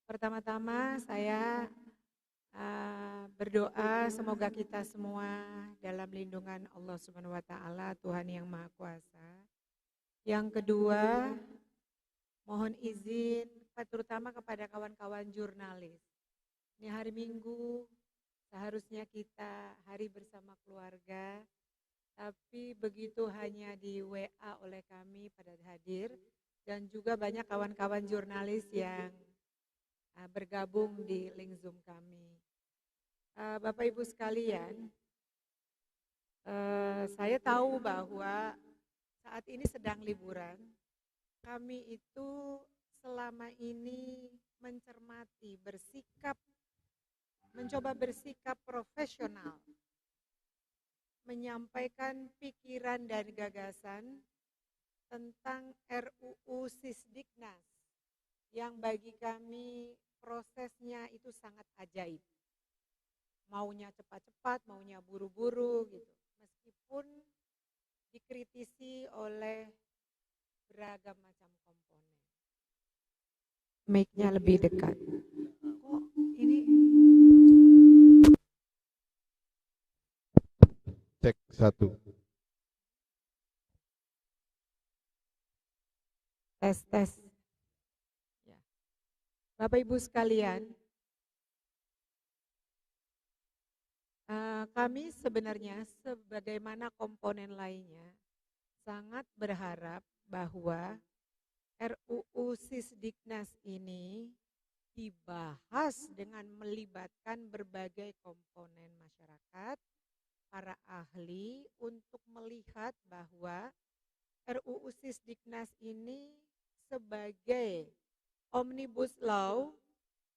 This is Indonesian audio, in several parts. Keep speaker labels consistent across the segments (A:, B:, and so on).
A: Pertama-tama saya berdoa semoga kita semua dalam lindungan Allah Subhanahu wa taala, Tuhan yang Maha Kuasa. Yang kedua, mohon izin terutama kepada kawan-kawan jurnalis. Ini hari Minggu, seharusnya kita hari bersama keluarga, tapi begitu hanya di WA oleh kami pada hadir, dan juga banyak kawan-kawan jurnalis yang bergabung di link Zoom kami. Bapak Ibu sekalian, saya tahu bahwa saat ini sedang liburan. Kami itu selama ini mencermati, mencoba bersikap profesional, menyampaikan pikiran dan gagasan tentang RUU Sisdiknas yang bagi kami prosesnya itu sangat ajaib. Maunya cepat-cepat, maunya buru-buru gitu. Meskipun dikritisi oleh beragam macam komponen. Mic-nya lebih dekat. Kok ini
B: Cek 1.
A: tes. Ya. Bapak Ibu sekalian, kami sebenarnya sebagaimana komponen lainnya sangat berharap bahwa RUU Sisdiknas ini dibahas dengan melibatkan berbagai komponen masyarakat, para ahli untuk melihat bahwa RUU Sisdiknas ini sebagai omnibus law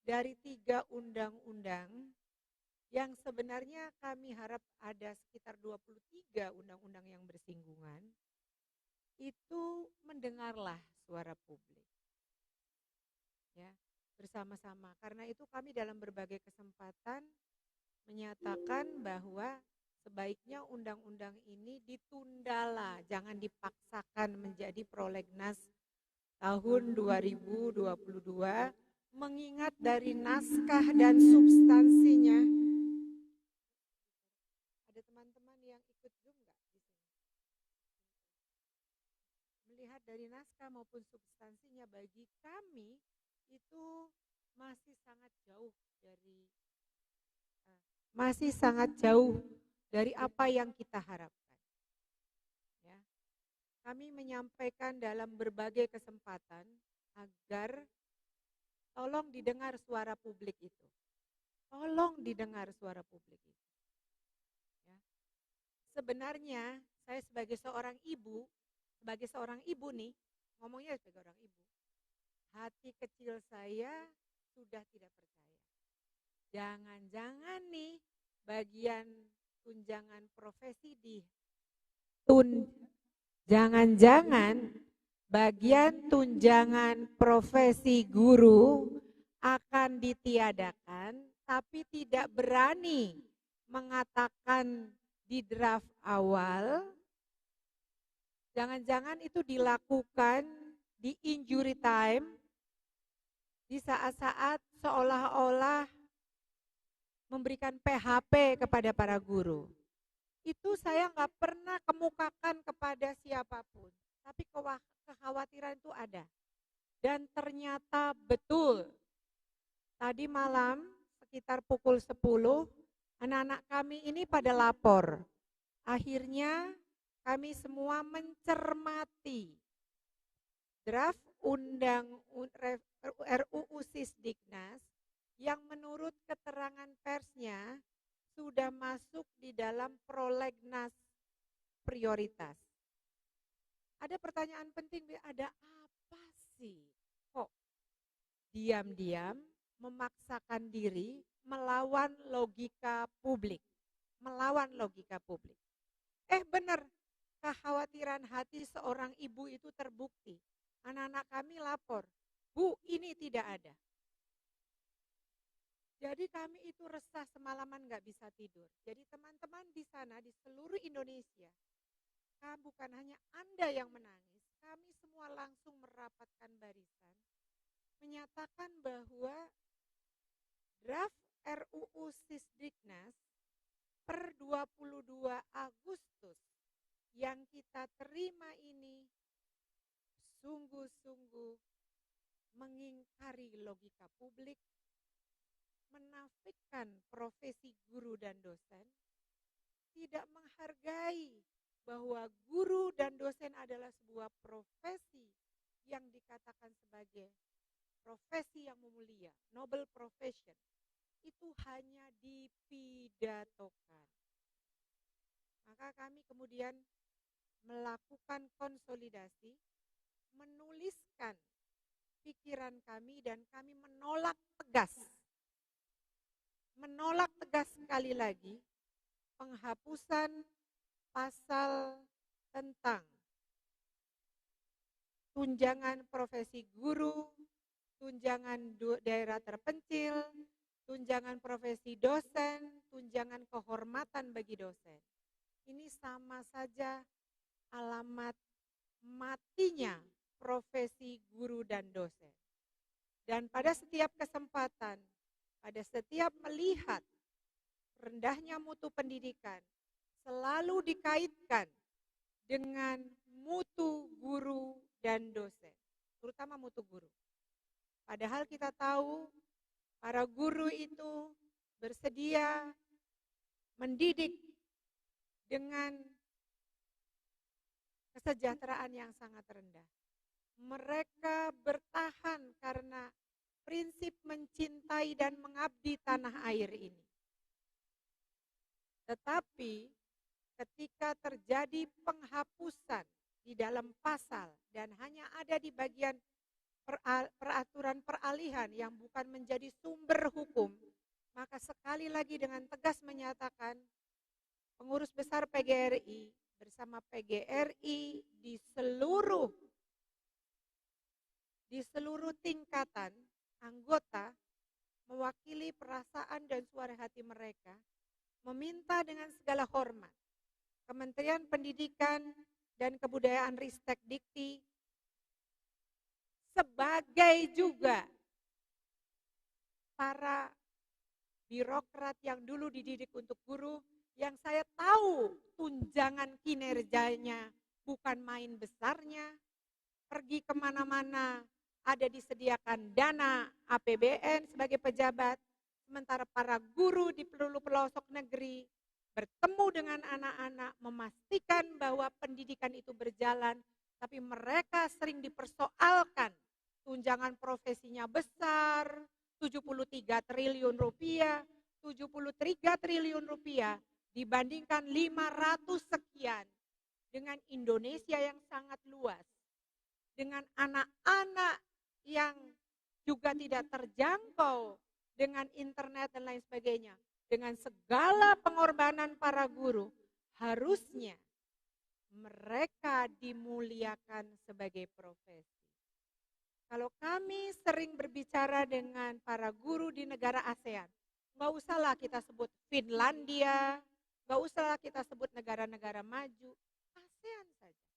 A: dari 3 undang-undang yang sebenarnya kami harap ada sekitar 23 undang-undang yang bersinggungan, itu mendengarlah suara publik. Ya, bersama-sama. Karena itu kami dalam berbagai kesempatan menyatakan bahwa sebaiknya undang-undang ini ditundalah, jangan dipaksakan menjadi prolegnas tahun 2022, mengingat dari naskah dan substansinya. Ada teman-teman yang ikut Zoom nggak di sini? Melihat dari naskah maupun substansinya bagi kami itu masih sangat jauh dari apa yang kita harapkan. Ya. Kami menyampaikan dalam berbagai kesempatan agar tolong didengar suara publik itu. Tolong didengar suara publik itu. Ya. Sebenarnya saya sebagai seorang ibu nih, ngomongnya sebagai orang ibu, hati kecil saya sudah tidak percaya. Jangan-jangan nih bagian tunjangan profesi jangan-jangan bagian tunjangan profesi guru akan ditiadakan, tapi tidak berani mengatakan di draft awal. Jangan-jangan itu dilakukan di injury time, di saat-saat seolah-olah memberikan PHP kepada para guru. Itu saya nggak pernah kemukakan kepada siapapun, tapi kekhawatiran itu ada. Dan ternyata betul, tadi malam sekitar pukul 10, anak-anak kami ini pada lapor. Akhirnya kami semua mencermati draft RUU Sisdiknas yang menurut keterangan persnya sudah masuk di dalam prolegnas prioritas. Ada pertanyaan penting, ada apa sih? Kok diam-diam memaksakan diri melawan logika publik? Benar, kekhawatiran hati seorang ibu itu terbukti. Anak-anak kami lapor, Bu, ini tidak ada. Jadi kami itu resah semalaman gak bisa tidur. Jadi teman-teman di sana, di seluruh Indonesia, bukan hanya Anda yang menangis, kami semua langsung merapatkan barisan menyatakan bahwa draft RUU Sisdiknas per 22 Agustus yang kita terima ini sungguh-sungguh mengingkari logika publik, menafikan profesi guru dan dosen, tidak menghargai bahwa guru dan dosen adalah sebuah profesi yang dikatakan sebagai profesi yang mulia, noble profession. Itu hanya dipidatokan. Maka kami kemudian melakukan konsolidasi, menuliskan pikiran kami dan kami menolak tegas sekali lagi penghapusan pasal tentang tunjangan profesi guru, tunjangan daerah terpencil, tunjangan profesi dosen, tunjangan kehormatan bagi dosen. Ini sama saja alamat matinya profesi guru dan dosen. Dan pada setiap kesempatan, pada setiap melihat rendahnya mutu pendidikan, selalu dikaitkan dengan mutu guru dan dosen, terutama mutu guru. Padahal kita tahu para guru itu bersedia mendidik dengan kesejahteraan yang sangat rendah. Mereka bertahan karena prinsip mencintai dan mengabdi tanah air ini. Tetapi ketika terjadi penghapusan di dalam pasal dan hanya ada di bagian peraturan peralihan yang bukan menjadi sumber hukum, maka sekali lagi dengan tegas menyatakan pengurus besar PGRI bersama PGRI di seluruh tingkatan anggota mewakili perasaan dan suara hati mereka, meminta dengan segala hormat Kementerian Pendidikan dan Kebudayaan Ristek Dikti sebagai juga para birokrat yang dulu dididik untuk guru, yang saya tahu tunjangan kinerjanya bukan main besarnya, pergi kemana-mana ada disediakan dana APBN sebagai pejabat, sementara para guru di pelosok negeri bertemu dengan anak-anak, memastikan bahwa pendidikan itu berjalan, tapi mereka sering dipersoalkan, tunjangan profesinya besar, 73 triliun rupiah, 73 triliun rupiah dibandingkan 500 sekian dengan Indonesia yang sangat luas, dengan anak-anak yang juga tidak terjangkau dengan internet dan lain sebagainya. Dengan segala pengorbanan para guru, harusnya mereka dimuliakan sebagai profesi. Kalau kami sering berbicara dengan para guru di negara ASEAN, nggak usahlah kita sebut Finlandia, nggak usahlah kita sebut negara-negara maju, ASEAN saja.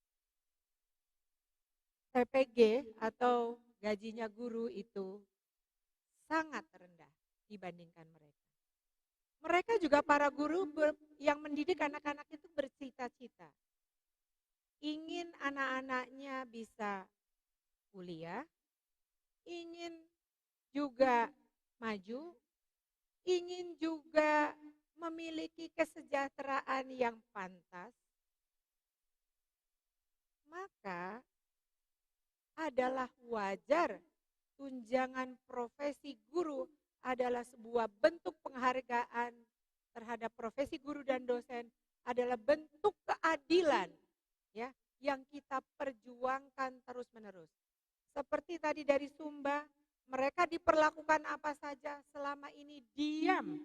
A: TPG atau gajinya guru itu sangat rendah dibandingkan mereka. Mereka juga para guru yang mendidik anak-anak itu bercita-cita. Ingin anak-anaknya bisa kuliah, ingin juga maju, ingin juga memiliki kesejahteraan yang pantas, maka adalah wajar tunjangan profesi guru adalah sebuah bentuk penghargaan terhadap profesi guru dan dosen, adalah bentuk keadilan ya yang kita perjuangkan terus-menerus. Seperti tadi dari Sumba, mereka diperlakukan apa saja selama ini diam.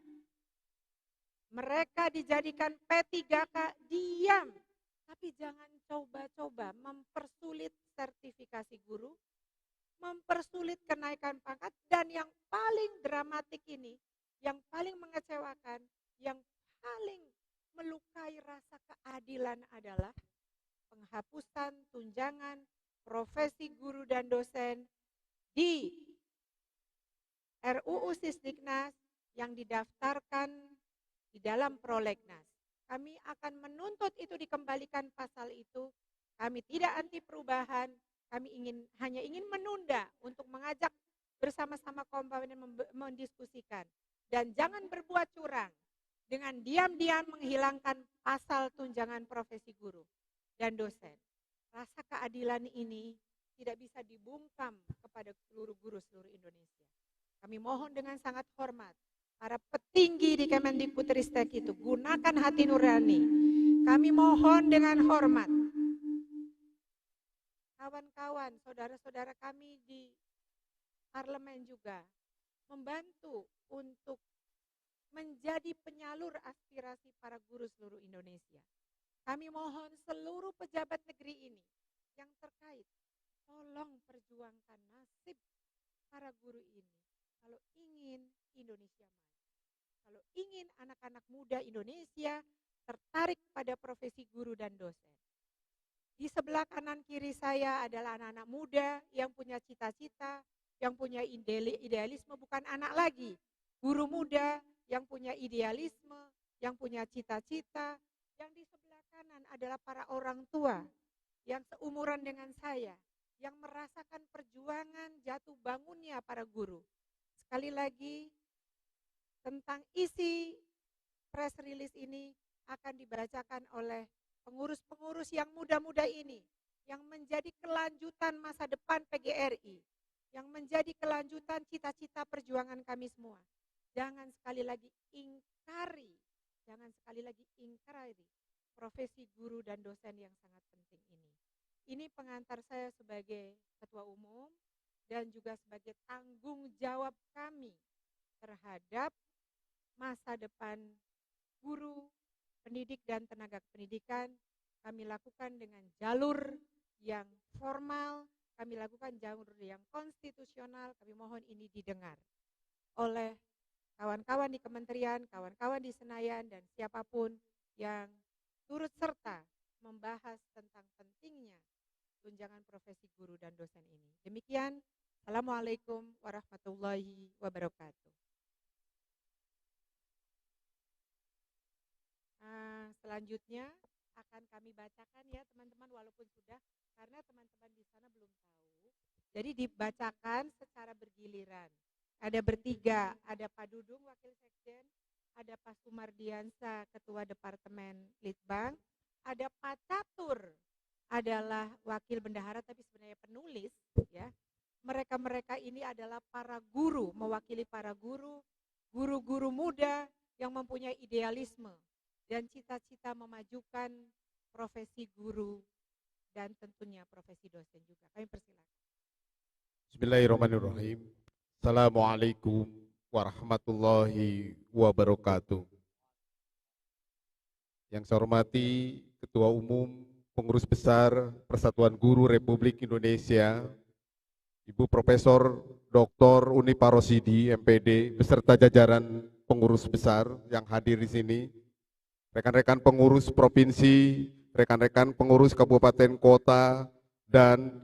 A: Mereka dijadikan P3K diam. Tapi jangan coba-coba mempersulit sertifikasi guru, mempersulit kenaikan pangkat, dan yang paling dramatik ini, yang paling mengecewakan, yang paling melukai rasa keadilan adalah penghapusan tunjangan profesi guru dan dosen di RUU Sisdiknas yang didaftarkan di dalam prolegnas. Kami akan menuntut itu dikembalikan pasal itu. Kami tidak anti perubahan, kami hanya ingin menunda untuk mengajak bersama-sama komponen mendiskusikan. Dan jangan berbuat curang dengan diam-diam menghilangkan pasal tunjangan profesi guru dan dosen. Rasa keadilan ini tidak bisa dibungkam kepada seluruh guru seluruh Indonesia. Kami mohon dengan sangat hormat, para petinggi di Kemendikbudristek itu, gunakan hati nurani. Kami mohon dengan hormat, kawan-kawan, saudara-saudara kami di parlemen juga, membantu untuk menjadi penyalur aspirasi para guru seluruh Indonesia. Kami mohon seluruh pejabat negeri ini yang terkait, tolong perjuangkan nasib para guru ini. Kalau ingin Indonesia maju, kalau ingin anak-anak muda Indonesia tertarik pada profesi guru dan dosen. Di sebelah kanan kiri saya adalah anak-anak muda yang punya cita-cita, yang punya idealisme, bukan anak lagi. Guru muda yang punya idealisme, yang punya cita-cita. Yang di sebelah kanan adalah para orang tua yang seumuran dengan saya, yang merasakan perjuangan jatuh bangunnya para guru. Sekali lagi, tentang isi press release ini akan dibacakan oleh pengurus-pengurus yang muda-muda ini, yang menjadi kelanjutan masa depan PGRI, yang menjadi kelanjutan cita-cita perjuangan kami semua. Jangan sekali lagi ingkari profesi guru dan dosen yang sangat penting ini. Ini pengantar saya sebagai Ketua Umum dan juga sebagai tanggung jawab kami terhadap masa depan guru, pendidik dan tenaga pendidikan. Kami lakukan dengan jalur yang formal, kami lakukan jalur yang konstitusional. Kami mohon ini didengar oleh kawan-kawan di kementerian, kawan-kawan di Senayan, dan siapapun yang turut serta membahas tentang pentingnya tunjangan profesi guru dan dosen ini. Demikian, Assalamualaikum warahmatullahi wabarakatuh. Selanjutnya akan kami bacakan ya teman-teman, walaupun sudah, karena teman-teman di sana belum tahu. Jadi dibacakan secara bergiliran. Ada bertiga, ada Pak Dudung, Wakil Sekjen, ada Pak Sumardiansa, Ketua Departemen Litbang, ada Pak Catur, adalah Wakil Bendahara tapi sebenarnya penulis. Ya, mereka ini adalah para guru, mewakili para guru, guru-guru muda yang mempunyai idealisme dan cita-cita memajukan profesi guru dan tentunya profesi dosen juga. Kami persilakan.
B: Bismillahirrahmanirrahim. Assalamualaikum warahmatullahi wabarakatuh. Yang saya hormati Ketua Umum Pengurus Besar Persatuan Guru Republik Indonesia, Ibu Profesor Dr. Uni Parosidi, MPD, beserta jajaran pengurus besar yang hadir di sini, rekan-rekan pengurus provinsi, rekan-rekan pengurus kabupaten kota, dan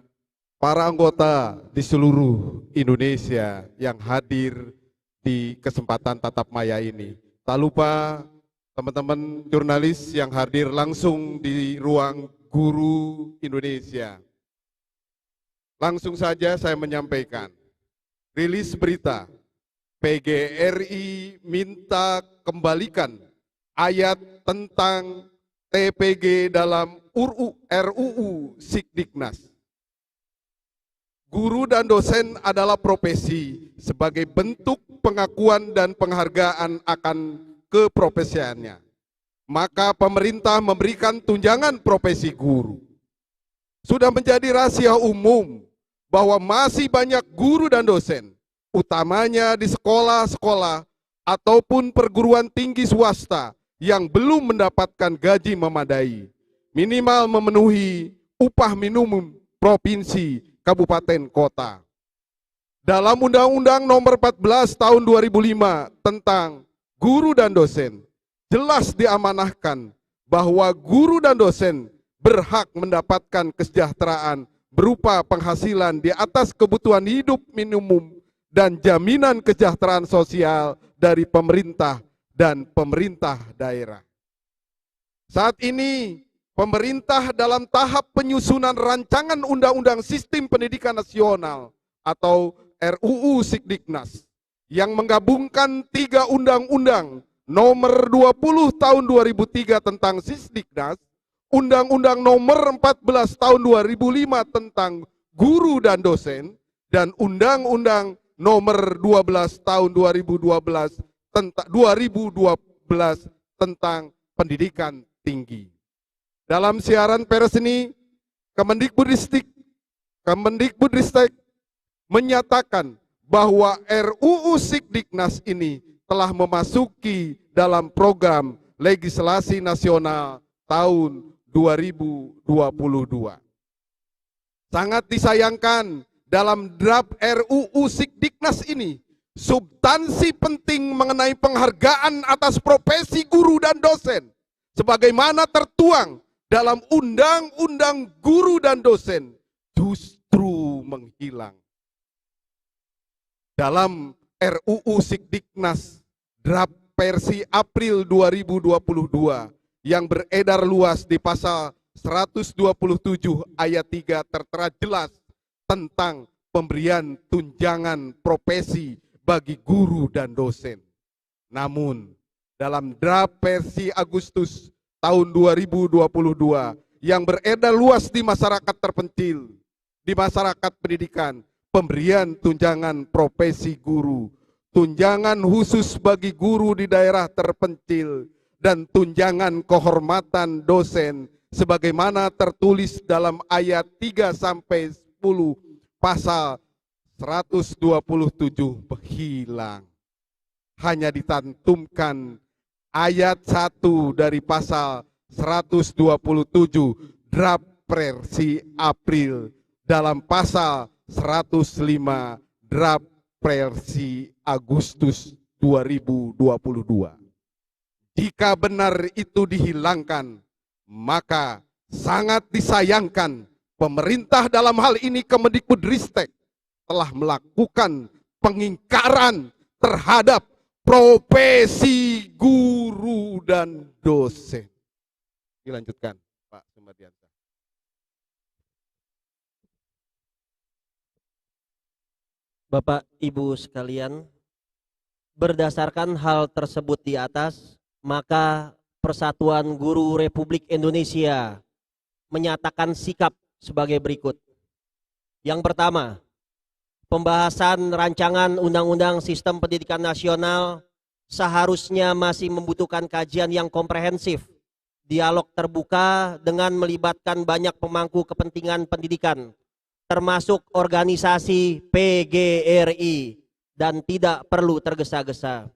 B: para anggota di seluruh Indonesia yang hadir di kesempatan tatap maya ini. Tak lupa teman-teman jurnalis yang hadir langsung di ruang Guru Indonesia. Langsung saja saya menyampaikan, rilis berita PGRI minta kembalikan ayat tentang TPG dalam RUU Sisdiknas. Guru dan dosen adalah profesi sebagai bentuk pengakuan dan penghargaan akan keprofesiannya. Maka pemerintah memberikan tunjangan profesi guru. Sudah menjadi rahasia umum bahwa masih banyak guru dan dosen, utamanya di sekolah-sekolah ataupun perguruan tinggi swasta yang belum mendapatkan gaji memadai, minimal memenuhi upah minimum provinsi, kabupaten, kota. Dalam Undang-Undang Nomor 14 Tahun 2005 tentang guru dan dosen, jelas diamanahkan bahwa guru dan dosen berhak mendapatkan kesejahteraan berupa penghasilan di atas kebutuhan hidup minimum dan jaminan kesejahteraan sosial dari pemerintah dan pemerintah daerah. Saat ini pemerintah dalam tahap penyusunan rancangan Undang-Undang Sistem Pendidikan Nasional atau RUU Sikdiknas yang menggabungkan 3 undang-undang, nomor 20 tahun 2003 tentang Sisdiknas, Undang-Undang nomor 14 tahun 2005 tentang guru dan dosen, dan Undang-Undang nomor 12 tahun 2012 tentang pendidikan tinggi. Dalam siaran pers ini, Kemendikbudristek menyatakan bahwa RUU Sikdiknas ini telah memasuki dalam program legislasi nasional tahun 2022. Sangat disayangkan dalam draft RUU Sikdiknas ini, substansi penting mengenai penghargaan atas profesi guru dan dosen sebagaimana tertuang dalam Undang-Undang Guru dan Dosen justru menghilang. Dalam RUU Sikdiknas draft versi April 2022 yang beredar luas di pasal 127 ayat 3 tertera jelas tentang pemberian tunjangan profesi bagi guru dan dosen. Namun dalam draft versi Agustus tahun 2022 yang beredar luas di masyarakat terpencil, di masyarakat pendidikan, pemberian tunjangan profesi guru, tunjangan khusus bagi guru di daerah terpencil, dan tunjangan kehormatan dosen sebagaimana tertulis dalam ayat 3-10 pasal 127 hilang. Hanya ditantumkan ayat 1 dari pasal 127 draft versi April dalam pasal 105 draft versi Agustus 2022. Jika benar itu dihilangkan, maka sangat disayangkan pemerintah dalam hal ini Kemendikbudristek telah melakukan pengingkaran terhadap profesi guru dan dosen. Dilanjutkan, Pak Sumardiansa.
C: Bapak Ibu sekalian, berdasarkan hal tersebut di atas, maka Persatuan Guru Republik Indonesia menyatakan sikap sebagai berikut. Yang pertama, pembahasan rancangan Undang-Undang Sistem Pendidikan Nasional seharusnya masih membutuhkan kajian yang komprehensif, dialog terbuka dengan melibatkan banyak pemangku kepentingan pendidikan, termasuk organisasi PGRI, dan tidak perlu tergesa-gesa.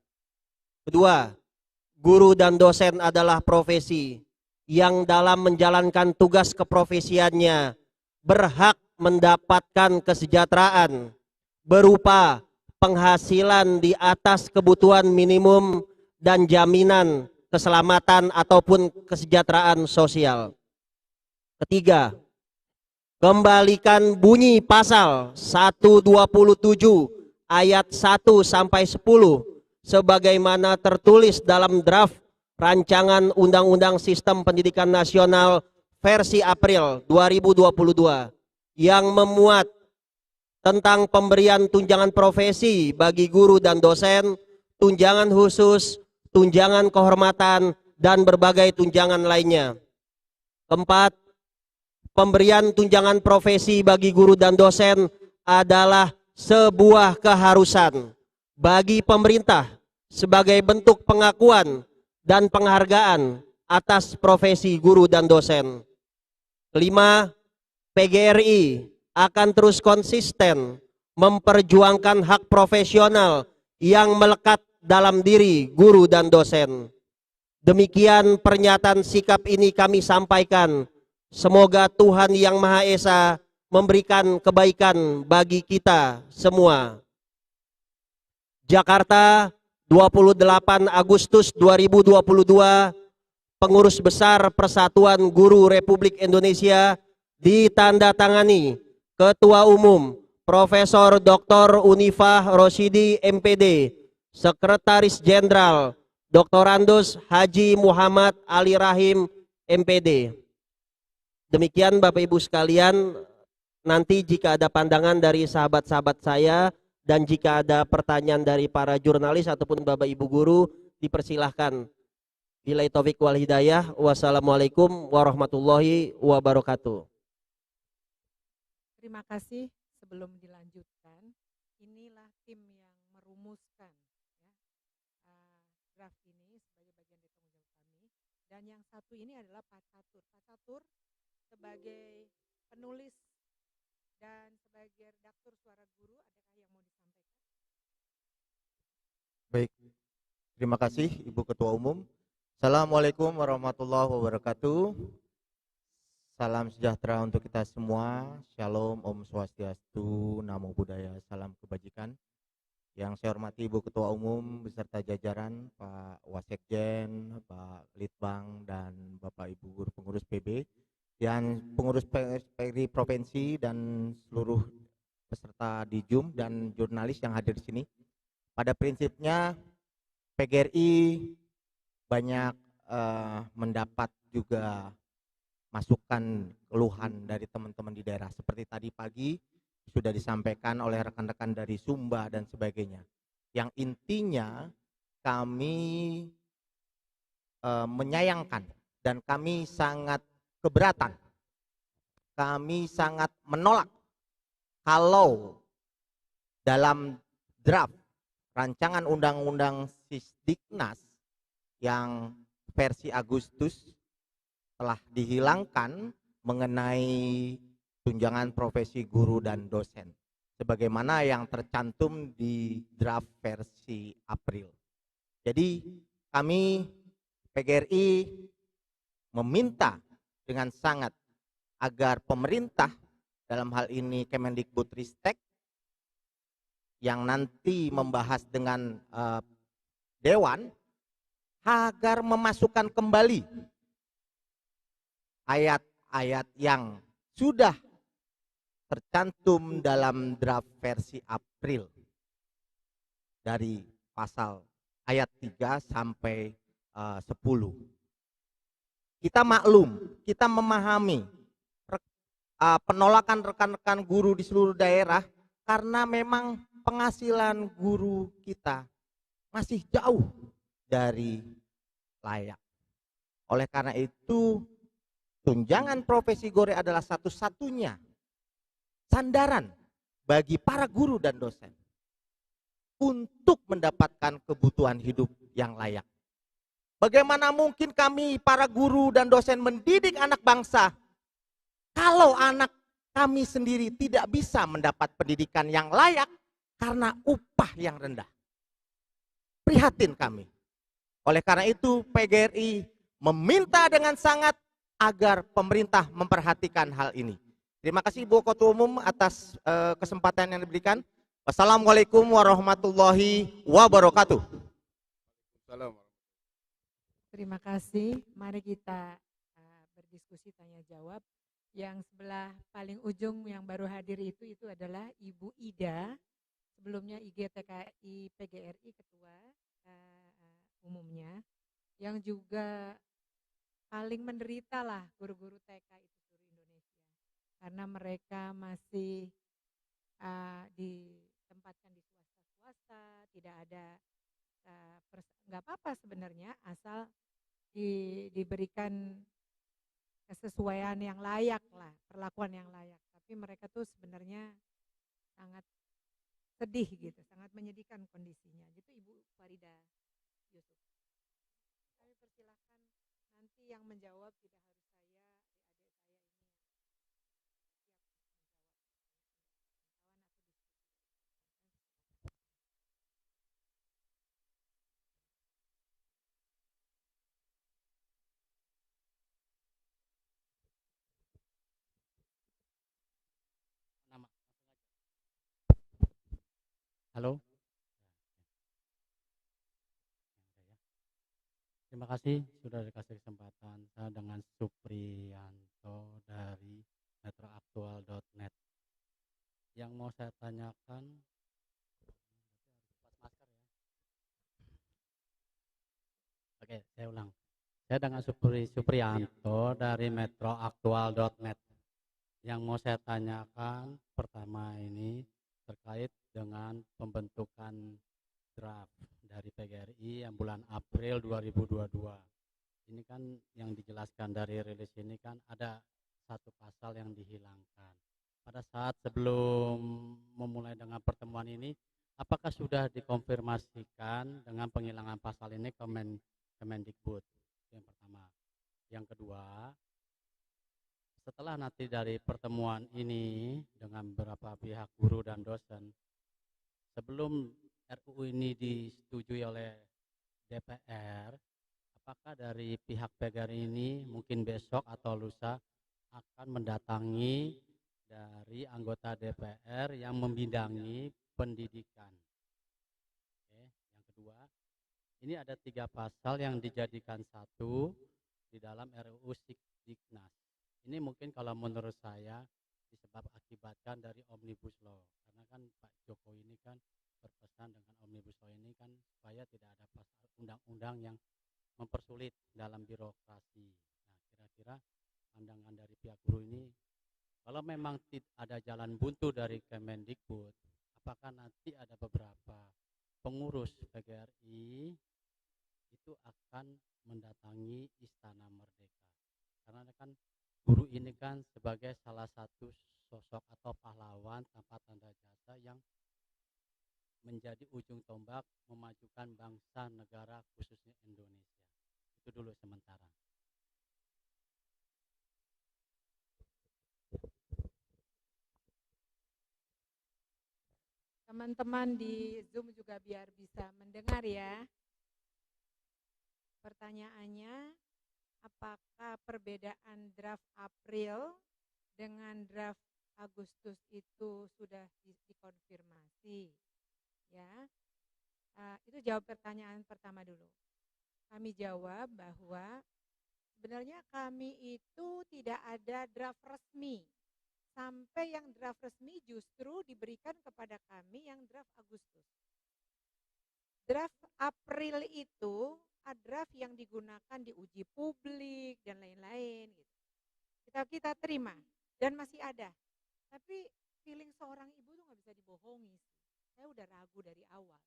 C: Kedua, guru dan dosen adalah profesi yang dalam menjalankan tugas keprofesiannya berhak mendapatkan kesejahteraan berupa penghasilan di atas kebutuhan minimum dan jaminan keselamatan ataupun kesejahteraan sosial. Ketiga, kembalikan bunyi pasal 127 ayat 1-10 sebagaimana tertulis dalam draft rancangan Undang-Undang Sistem Pendidikan Nasional versi April 2022 yang memuat tentang pemberian tunjangan profesi bagi guru dan dosen, tunjangan khusus, tunjangan kehormatan, dan berbagai tunjangan lainnya. Keempat, pemberian tunjangan profesi bagi guru dan dosen adalah sebuah keharusan bagi pemerintah sebagai bentuk pengakuan dan penghargaan atas profesi guru dan dosen. Kelima, PGRI akan terus konsisten memperjuangkan hak profesional yang melekat dalam diri guru dan dosen. Demikian pernyataan sikap ini kami sampaikan. Semoga Tuhan Yang Maha Esa memberikan kebaikan bagi kita semua. Jakarta, 28 Agustus 2022, Pengurus Besar Persatuan Guru Republik Indonesia ditandatangani Ketua Umum Profesor Dr. Unifah Rosyidi MPD, Sekretaris Jenderal Doktorandus Haji Muhammad Ali Rahim MPD. Demikian Bapak Ibu sekalian, nanti jika ada pandangan dari sahabat-sahabat saya dan jika ada pertanyaan dari para jurnalis ataupun Bapak Ibu guru, dipersilahkan. Billahi taufik wal hidayah. Wassalamualaikum warahmatullahi wabarakatuh.
A: Terima kasih. Sebelum dilanjutkan, inilah tim yang merumuskan ya, draft ini sebagai bagian dari tanggung jawab kami. Dan yang satu ini adalah Pak Catur. Pak Catur sebagai penulis dan sebagai redaktur Suara Guru, adakah yang mau disampaikan?
D: Baik, terima kasih Ibu Ketua Umum. Assalamualaikum warahmatullahi wabarakatuh. Salam sejahtera untuk kita semua. Shalom, Om Swastiastu, Namo Buddhaya, salam kebajikan. Yang saya hormati Ibu Ketua Umum beserta jajaran, Pak Wasekjen, Pak Litbang, dan Bapak Ibu Guru Pengurus PB, dan pengurus PRI Provinsi dan seluruh peserta di Zoom dan jurnalis yang hadir di sini. Pada prinsipnya PGRI banyak mendapat juga masukan keluhan dari teman-teman di daerah. Seperti tadi pagi sudah disampaikan oleh rekan-rekan dari Sumba dan sebagainya. Yang intinya kami menyayangkan dan kami sangat keberatan. Kami sangat menolak kalau dalam draft rancangan undang-undang Sisdiknas yang versi Agustus telah dihilangkan mengenai tunjangan profesi guru dan dosen sebagaimana yang tercantum di draft versi April. Jadi kami PGRI meminta dengan sangat agar pemerintah, dalam hal ini Kemendikbudristek yang nanti membahas dengan Dewan, agar memasukkan kembali ayat-ayat yang sudah tercantum dalam draft versi April dari pasal ayat 3 sampai 10. Kita maklum, kita memahami penolakan rekan-rekan guru di seluruh daerah karena memang penghasilan guru kita masih jauh dari layak. Oleh karena itu, tunjangan profesi guru adalah satu-satunya sandaran bagi para guru dan dosen untuk mendapatkan kebutuhan hidup yang layak. Bagaimana mungkin kami para guru dan dosen mendidik anak bangsa kalau anak kami sendiri tidak bisa mendapat pendidikan yang layak karena upah yang rendah? Prihatin kami. Oleh karena itu PGRI meminta dengan sangat agar pemerintah memperhatikan hal ini. Terima kasih Ibu Ketua Umum atas kesempatan yang diberikan. Wassalamualaikum warahmatullahi wabarakatuh.
A: Terima kasih. Mari kita berdiskusi tanya jawab. Yang sebelah paling ujung yang baru hadir itu adalah Ibu Ida, sebelumnya IGTKI PGRI Ketua Umumnya, yang juga paling menderita lah guru-guru TK itu seluruh Indonesia, karena mereka masih ditempatkan di swasta-swasta, tidak ada nggak apa-apa sebenarnya asal diberikan kesesuaian yang layak lah, perlakuan yang layak. Tapi mereka tuh sebenarnya sangat sedih gitu, sangat menyedihkan kondisinya. Gitu Ibu Farida Yusuf. Kami persilahkan nanti yang menjawab tidak harus saya, adik-adik saya ini yang siap menjawab kawan atau diskusi.
E: Halo. Terima kasih sudah dikasih kesempatan. Saya dengan Supriyanto dari metroaktual.net. Yang mau saya tanyakan, masker ya. Oke, saya ulang. Saya dengan Supriyanto dari metroaktual.net. Yang mau saya tanyakan pertama ini terkait dengan pembentukan draft dari PGRI yang bulan April 2022. Ini kan yang dijelaskan dari rilis ini kan ada satu pasal yang dihilangkan. Pada saat sebelum memulai dengan pertemuan ini, apakah sudah dikonfirmasikan dengan penghilangan pasal ini Kemendikbud? Yang pertama. Yang kedua, setelah nanti dari pertemuan ini dengan beberapa pihak guru dan dosen, sebelum RUU ini disetujui oleh DPR, apakah dari pihak PGRI ini mungkin besok atau lusa akan mendatangi dari anggota DPR yang membidangi pendidikan? Oke, yang kedua, ini ada 3 pasal yang dijadikan satu di dalam RUU Sikdiknas. Ini mungkin kalau menurut saya disebab akibatkan dari Omnibus Law, karena kan Pak Jokowi ini kan berpesan dengan Omnibus Law ini kan supaya tidak ada pasal undang-undang yang mempersulit dalam birokrasi. Nah, kira-kira pandangan dari pihak guru ini, kalau memang ada jalan buntu dari Kemendikbud, apakah nanti ada beberapa pengurus PGRI itu akan mendatangi Istana Merdeka? Karena kan guru ini kan sebagai salah satu sosok atau pahlawan tanpa tanda jasa yang menjadi ujung tombak memajukan bangsa negara khususnya Indonesia. Itu dulu sementara.
A: Teman-teman di Zoom juga biar bisa mendengar ya. Pertanyaannya, apakah perbedaan draft April dengan draft Agustus itu sudah dikonfirmasi? Ya, itu jawab pertanyaan pertama dulu. Kami jawab bahwa sebenarnya kami itu tidak ada draft resmi. Sampai yang draft resmi justru diberikan kepada kami yang draft Agustus. Draft April itu draft yang digunakan di uji publik dan lain-lain gitu. Kita terima dan masih ada. Tapi feeling seorang ibu tuh nggak bisa dibohongi sih. Saya udah ragu dari awal.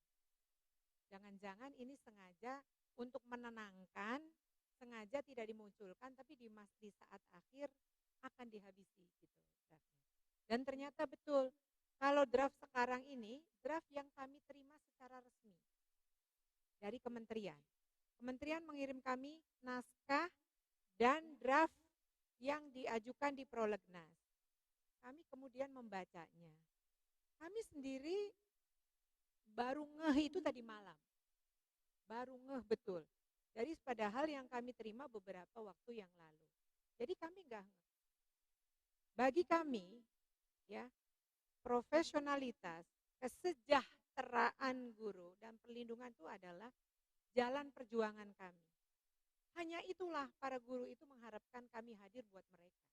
A: Jangan-jangan ini sengaja untuk menenangkan, sengaja tidak dimunculkan, tapi di saat akhir akan dihabisi gitu draftnya. Dan ternyata betul, kalau draft sekarang ini, draft yang kami terima secara resmi dari kementerian. Kementerian mengirim kami naskah dan draft yang diajukan di prolegnas. Kami kemudian membacanya. Kami sendiri baru ngeh itu tadi malam. Baru ngeh betul. Dari padahal yang kami terima beberapa waktu yang lalu. Jadi kami enggak ngeh. Bagi kami, ya, profesionalitas, kesejahteraan guru dan perlindungan itu adalah jalan perjuangan kami. Hanya itulah para guru itu mengharapkan kami hadir buat mereka.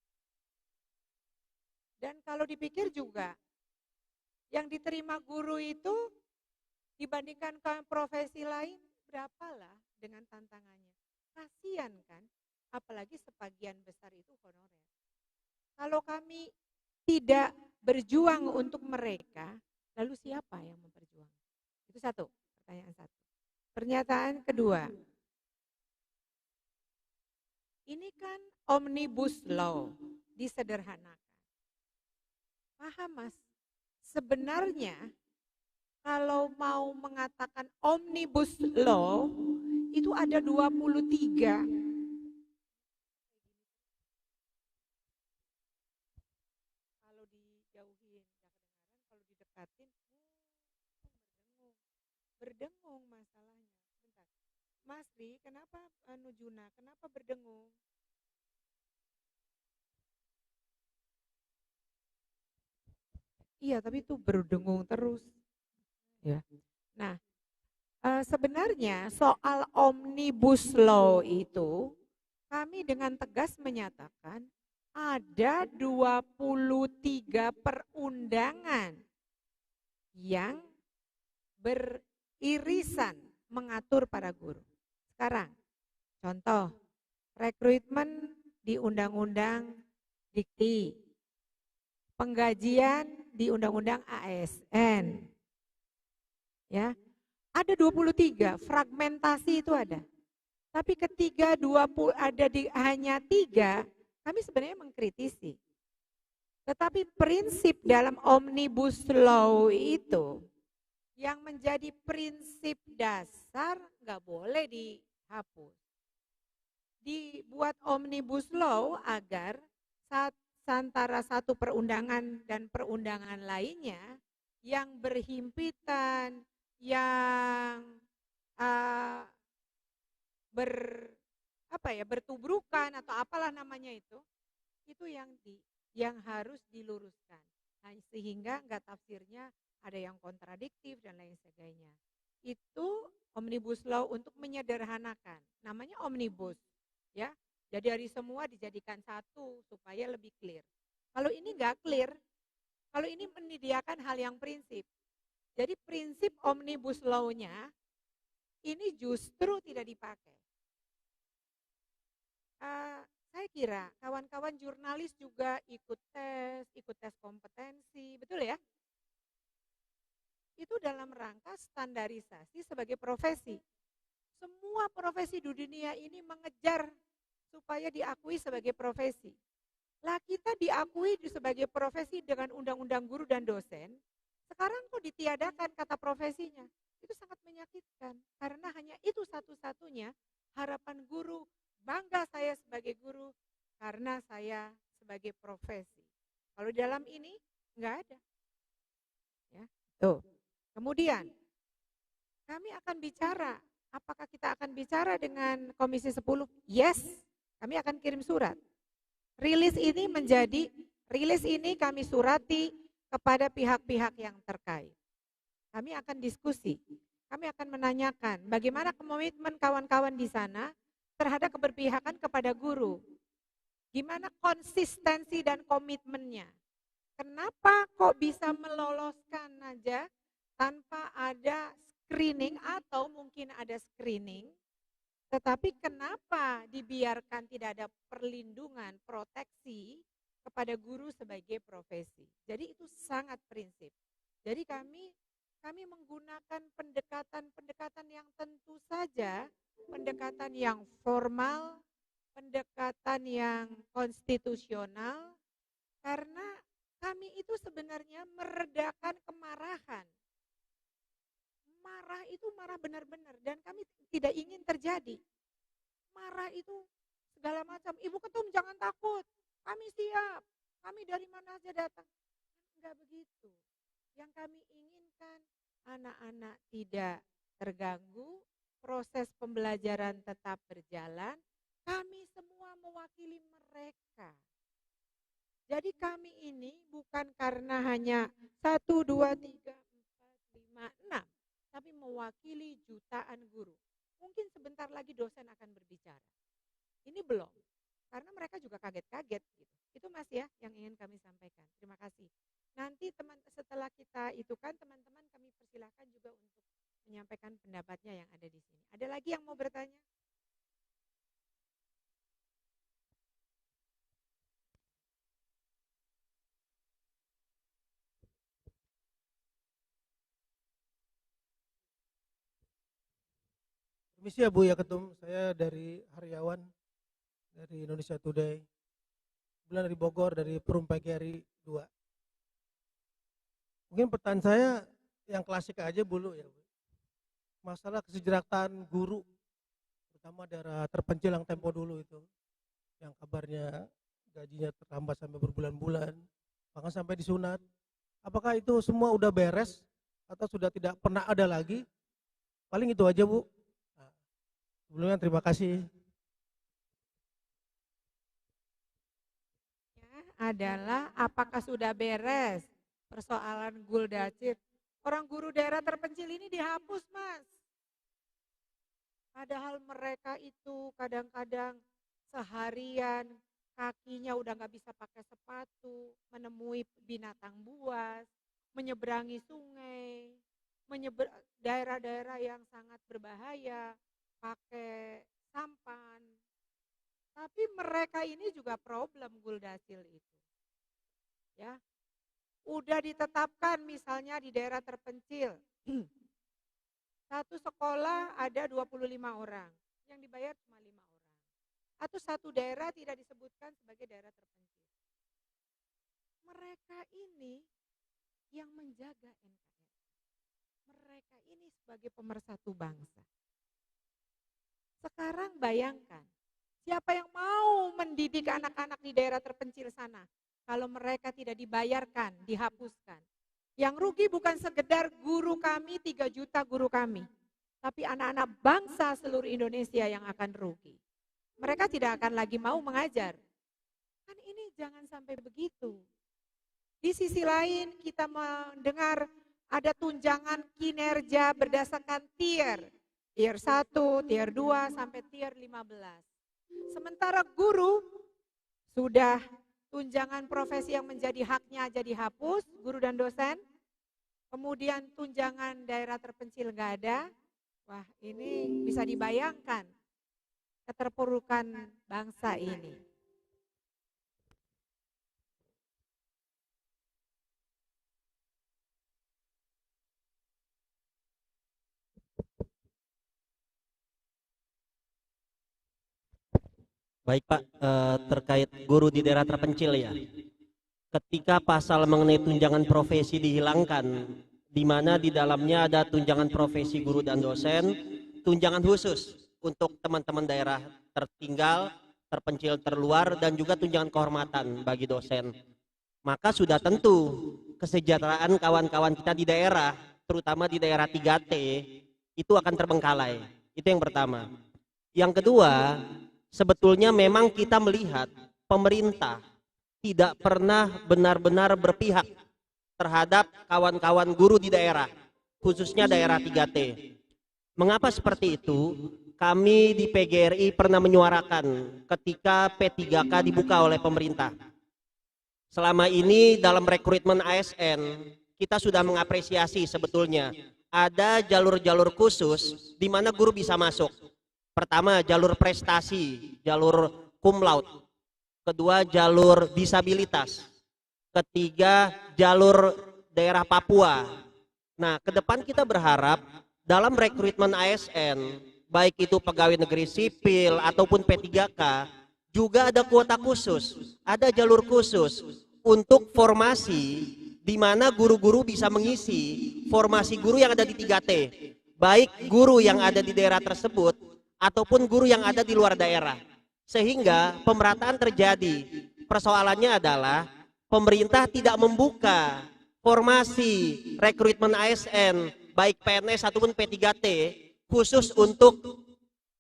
A: Dan kalau dipikir juga, yang diterima guru itu dibandingkan profesi lain, berapalah dengan tantangannya. Kasian kan, apalagi sebagian besar itu honorer. Kalau kami tidak berjuang untuk mereka, lalu siapa yang memperjuangkan? Itu satu, pertanyaan satu. Pernyataan kedua, ini kan Omnibus Law, disederhanakan. Paham Mas? Sebenarnya kalau mau mengatakan Omnibus Law, itu ada 23. Kalau dijauhin gak kedengaran, kalau didekatin, berdengung masalahnya. Bentar. Mas Ri, kenapa Nujuna, kenapa berdengung? Iya, tapi itu berdengung terus. Ya. Nah, sebenarnya soal Omnibus Law itu kami dengan tegas menyatakan ada 23 perundangan yang beririsan mengatur para guru. Sekarang, contoh, rekrutmen di Undang-Undang Dikti, penggajian di Undang-Undang ASN. Ya, ada 23, fragmentasi itu ada. Tapi ketika 20 ada di hanya 3, kami sebenarnya mengkritisi. Tetapi prinsip dalam Omnibus Law itu yang menjadi prinsip dasar nggak boleh dihapus. Dibuat Omnibus Law agar antara satu perundangan dan perundangan lainnya yang berhimpitan, yang bertubrukan atau apalah namanya itu yang harus diluruskan. Sehingga enggak tafsirnya ada yang kontradiktif dan lain sebagainya. Itu Omnibus Law untuk menyederhanakan. Namanya omnibus, ya. Jadi dari semua dijadikan satu supaya lebih clear. Kalau ini enggak clear, kalau ini menyediakan hal yang prinsip. Jadi prinsip Omnibus Law-nya ini justru tidak dipakai. Saya kira kawan-kawan jurnalis juga ikut tes kompetensi, betul ya? Itu dalam rangka standarisasi sebagai profesi. Semua profesi di dunia ini mengejar supaya diakui sebagai profesi. Lah kita diakui sebagai profesi dengan undang-undang guru dan dosen, sekarang kok ditiadakan kata profesinya. Itu sangat menyakitkan, karena hanya itu satu-satunya harapan guru, bangga saya sebagai guru, karena saya sebagai profesi. Kalau dalam ini, enggak ada. Ya, tuh. Kemudian, kami akan bicara, apakah kita akan bicara dengan Komisi 10? Yes, kami akan kirim surat. Rilis ini kami surati kepada pihak-pihak yang terkait. Kami akan diskusi, kami akan menanyakan bagaimana komitmen kawan-kawan di sana terhadap keberpihakan kepada guru. Gimana konsistensi dan komitmennya. Kenapa kok bisa meloloskan aja tanpa ada screening atau mungkin ada screening, tetapi kenapa dibiarkan tidak ada perlindungan, proteksi kepada guru sebagai profesi. Jadi itu sangat prinsip. Jadi kami menggunakan pendekatan yang tentu saja, pendekatan yang formal, pendekatan yang konstitusional, karena kami itu sebenarnya meredakan kemarahan. Marah itu marah benar-benar dan kami tidak ingin terjadi. Marah itu segala macam. Ibu Ketum jangan takut, kami siap, kami dari mana saja datang. Enggak begitu. Yang kami inginkan anak-anak tidak terganggu, proses pembelajaran tetap berjalan, kami semua mewakili mereka. Jadi kami ini bukan karena hanya 1, 2, 3, 4, 5, 6, tapi mewakili jutaan guru. Mungkin sebentar lagi dosen akan berbicara. Ini belum, karena mereka juga kaget-kaget gitu. Itu Mas ya yang ingin kami sampaikan. Terima kasih. Nanti setelah kita itu kan teman-teman kami persilahkan juga untuk menyampaikan pendapatnya yang ada di sini. Ada lagi yang mau bertanya?
F: Permisi ya Bu ya Ketum, saya dari Haryawan, dari Indonesia Today. Bulan dari Bogor, dari Perum PGRI 2. Mungkin pertanyaan saya yang klasik aja dulu ya Bu. Masalah kesejahteraan guru, terutama daerah terpencil yang tempo dulu itu. Yang kabarnya gajinya terhambat sampai berbulan-bulan, bahkan sampai disunat. Apakah itu semua udah beres atau sudah tidak pernah ada lagi? Paling itu aja Bu. Sebelumnya terima kasih.
A: Adalah apakah sudah beres persoalan Guldacit. Orang guru daerah terpencil ini dihapus Mas. Padahal mereka itu kadang-kadang seharian kakinya udah nggak bisa pakai sepatu, menemui binatang buas, menyeberangi sungai, daerah-daerah yang sangat berbahaya, pakai sampan. Tapi mereka ini juga problem Guldasil itu. Ya. Udah ditetapkan misalnya di daerah terpencil. Satu sekolah ada 25 orang, yang dibayar cuma 5 orang. Atau satu daerah tidak disebutkan sebagai daerah terpencil. Mereka ini yang menjaga NKRI. Mereka ini sebagai pemersatu bangsa. Sekarang bayangkan, siapa yang mau mendidik anak-anak di daerah terpencil sana? Kalau mereka tidak dibayarkan, dihapuskan. Yang rugi bukan sekedar guru kami, 3 juta guru kami. Tapi anak-anak bangsa seluruh Indonesia yang akan rugi. Mereka tidak akan lagi mau mengajar. Kan ini jangan sampai begitu. Di sisi lain kita mendengar ada tunjangan kinerja berdasarkan tier. Tier 1, tier 2, sampai tier 15. Sementara guru sudah tunjangan profesi yang menjadi haknya aja dihapus, guru dan dosen. Kemudian tunjangan daerah terpencil nggak ada. Wah, ini bisa dibayangkan keterpurukan bangsa ini.
C: Baik Pak, terkait guru di daerah terpencil ya. Ketika pasal mengenai tunjangan profesi dihilangkan, di mana di dalamnya ada tunjangan profesi guru dan dosen, tunjangan khusus untuk teman-teman daerah tertinggal, terpencil, terluar, dan juga tunjangan kehormatan bagi dosen. Maka sudah tentu kesejahteraan kawan-kawan kita di daerah, terutama di daerah 3T, itu akan terbengkalai. Itu yang pertama. Yang kedua, sebetulnya memang kita melihat pemerintah tidak pernah benar-benar berpihak terhadap kawan-kawan guru di daerah, khususnya daerah 3T. Mengapa seperti itu? Kami di PGRI pernah menyuarakan ketika P3K dibuka oleh pemerintah. Selama ini dalam rekrutmen ASN, kita sudah mengapresiasi sebetulnya ada jalur-jalur khusus di mana guru bisa masuk. Pertama, jalur prestasi, jalur cum laude. Kedua, jalur disabilitas. Ketiga, jalur daerah Papua. Nah, ke depan kita berharap dalam rekrutmen ASN, baik itu pegawai negeri sipil ataupun P3K, juga ada kuota khusus, ada jalur khusus untuk formasi di mana guru-guru bisa mengisi formasi guru yang ada di 3T. Baik guru yang ada di daerah tersebut ataupun guru yang ada di luar daerah. Sehingga pemerataan terjadi. Persoalannya adalah pemerintah tidak membuka formasi rekrutmen ASN baik PNS ataupun P3T khusus untuk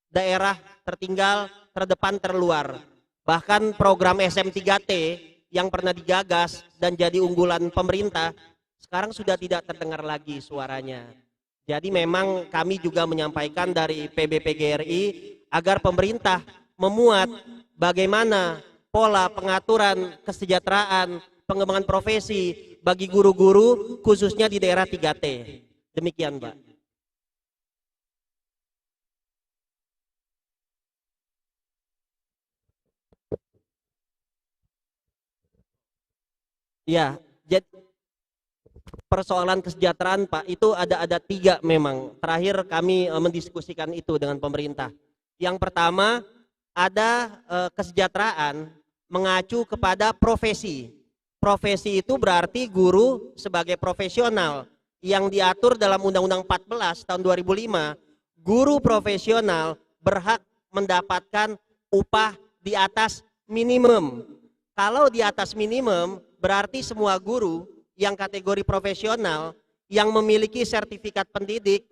C: daerah tertinggal, terdepan, terluar. Bahkan program SM3T yang pernah digagas dan jadi unggulan pemerintah sekarang sudah tidak terdengar lagi suaranya. Jadi memang kami juga menyampaikan dari PBPGRI agar pemerintah memuat bagaimana pola pengaturan kesejahteraan, pengembangan profesi bagi guru-guru khususnya di daerah 3T. Demikian, Pak. Ya, jadi persoalan kesejahteraan Pak itu ada 3 memang. Terakhir kami mendiskusikan itu dengan pemerintah. Yang pertama ada kesejahteraan mengacu kepada profesi. Profesi itu berarti guru sebagai profesional yang diatur dalam Undang-Undang 14 tahun 2005. Guru profesional berhak mendapatkan upah di atas minimum. Kalau di atas minimum berarti semua guru yang kategori profesional yang memiliki sertifikat pendidik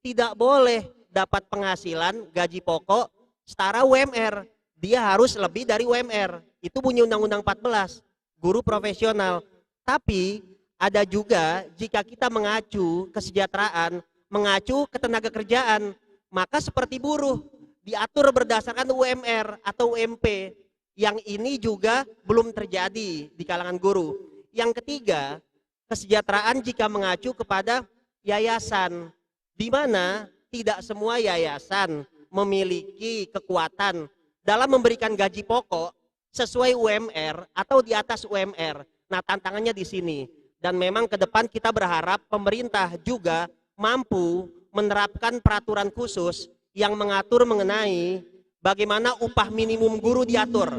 C: tidak boleh dapat penghasilan gaji pokok setara UMR. Dia harus lebih dari UMR. Itu bunyi Undang-Undang 14, guru profesional. Tapi ada juga jika kita mengacu kesejahteraan, mengacu ketenaga kerjaan, maka seperti buruh diatur berdasarkan UMR atau UMP. Yang ini juga belum terjadi di kalangan guru. Yang ketiga, kesejahteraan jika mengacu kepada yayasan, di mana tidak semua yayasan memiliki kekuatan dalam memberikan gaji pokok sesuai UMR atau di atas UMR. Nah, tantangannya di sini. Dan memang ke depan kita berharap pemerintah juga mampu menerapkan peraturan khusus yang mengatur mengenai bagaimana upah minimum guru diatur,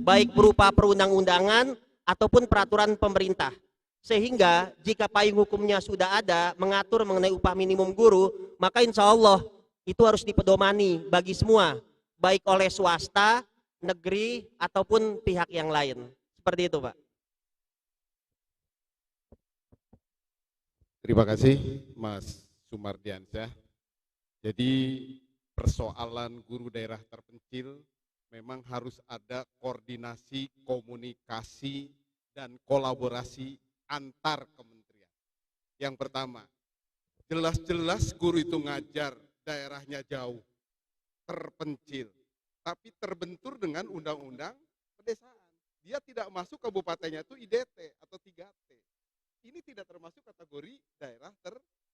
C: baik berupa perundang-undangan ataupun peraturan pemerintah. Sehingga jika payung hukumnya sudah ada mengatur mengenai upah minimum guru, maka insya Allah itu harus dipedomani bagi semua, baik oleh swasta, negeri, ataupun pihak yang lain. Seperti itu, Pak.
B: Terima kasih Mas Sumardiansyah. Jadi persoalan guru daerah terpencil memang harus ada koordinasi, komunikasi, dan kolaborasi antar kementerian. Yang pertama, jelas-jelas guru itu ngajar daerahnya jauh, terpencil, tapi terbentur dengan undang-undang pedesaan. Dia tidak masuk kabupatennya itu IDT atau 3T. Ini tidak termasuk kategori daerah terpencil.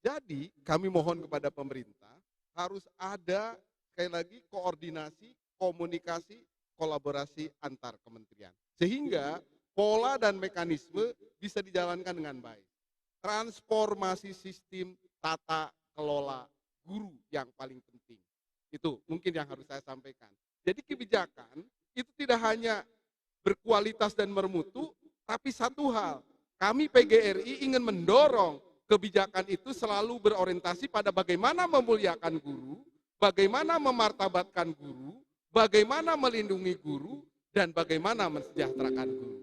B: Jadi kami mohon kepada pemerintah harus ada sekali lagi koordinasi, komunikasi, kolaborasi antar kementerian. Sehingga pola dan mekanisme bisa dijalankan dengan baik. Transformasi sistem tata kelola guru yang paling penting. Itu mungkin yang harus saya sampaikan. Jadi kebijakan itu tidak hanya berkualitas dan bermutu, tapi satu hal, kami PGRI ingin mendorong kebijakan itu selalu berorientasi pada bagaimana memuliakan guru, bagaimana memartabatkan guru, bagaimana melindungi guru, dan bagaimana mensejahterakan guru.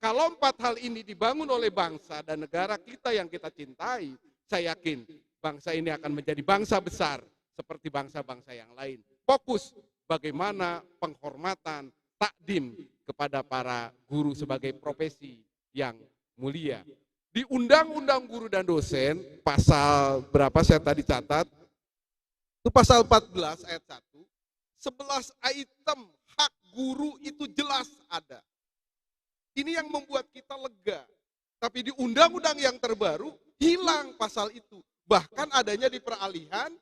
B: Kalau 4 hal ini dibangun oleh bangsa dan negara kita yang kita cintai, saya yakin bangsa ini akan menjadi bangsa besar seperti bangsa-bangsa yang lain. Fokus bagaimana penghormatan, takdim kepada para guru sebagai profesi yang mulia. Di Undang-Undang Guru dan Dosen, pasal berapa saya tadi catat, itu pasal 14 ayat 1, 11 item hak guru itu jelas ada. Ini yang membuat kita lega. Tapi di undang-undang yang terbaru, hilang pasal itu. Bahkan adanya di peralihan,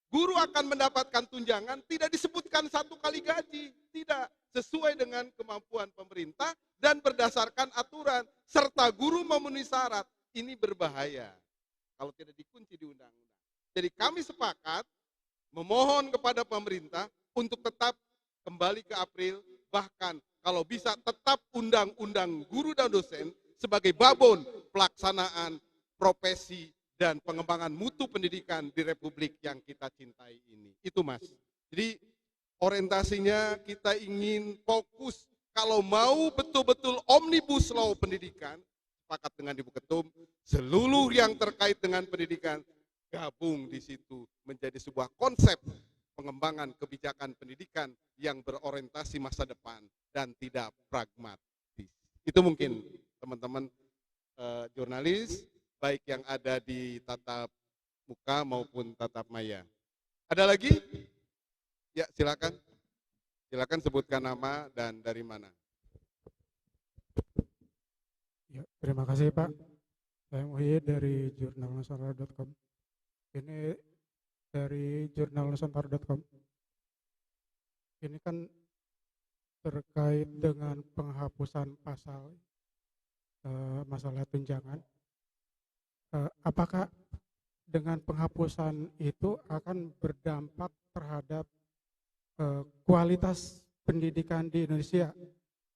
B: guru akan mendapatkan tunjangan, tidak disebutkan 1 kali gaji. Tidak, sesuai dengan kemampuan pemerintah dan berdasarkan aturan. Serta guru memenuhi syarat. Ini berbahaya kalau tidak dikunci di undang-undang. Jadi kami sepakat memohon kepada pemerintah untuk tetap kembali ke April, bahkan kalau bisa tetap undang-undang guru dan dosen sebagai babon pelaksanaan profesi dan pengembangan mutu pendidikan di Republik yang kita cintai ini. Itu Mas. Jadi orientasinya kita ingin fokus, kalau mau betul-betul omnibus law pendidikan, sepakat dengan Ibu Ketum, seluruh yang terkait dengan pendidikan gabung di situ menjadi sebuah konsep pengembangan kebijakan pendidikan yang berorientasi masa depan dan tidak pragmatis. Itu mungkin teman-teman jurnalis, baik yang ada di tatap muka maupun tatap maya. Ada lagi? Ya, silakan. Silakan sebutkan nama dan dari mana.
G: Ya, terima kasih Pak. Saya Muhyiddin dari jurnalnusantara.com. Ini dari jurnalnusantara.com. Ini kan terkait dengan penghapusan pasal masalah tunjangan. Apakah dengan penghapusan itu akan berdampak terhadap kualitas pendidikan di Indonesia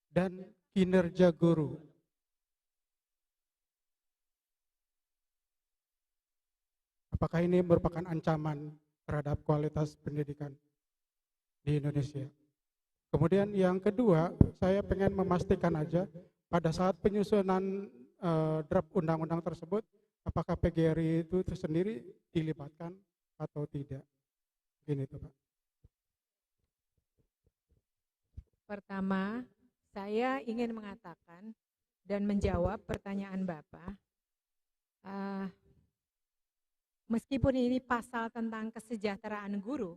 G: dan kinerja guru? Apakah ini merupakan ancaman terhadap kualitas pendidikan di Indonesia? Kemudian yang kedua, saya pengen memastikan aja pada saat penyusunan draft undang-undang tersebut, apakah PGRI itu sendiri dilibatkan atau tidak? Begini itu Pak.
A: Pertama, saya ingin mengatakan dan menjawab pertanyaan Bapak. Meskipun ini pasal tentang kesejahteraan guru,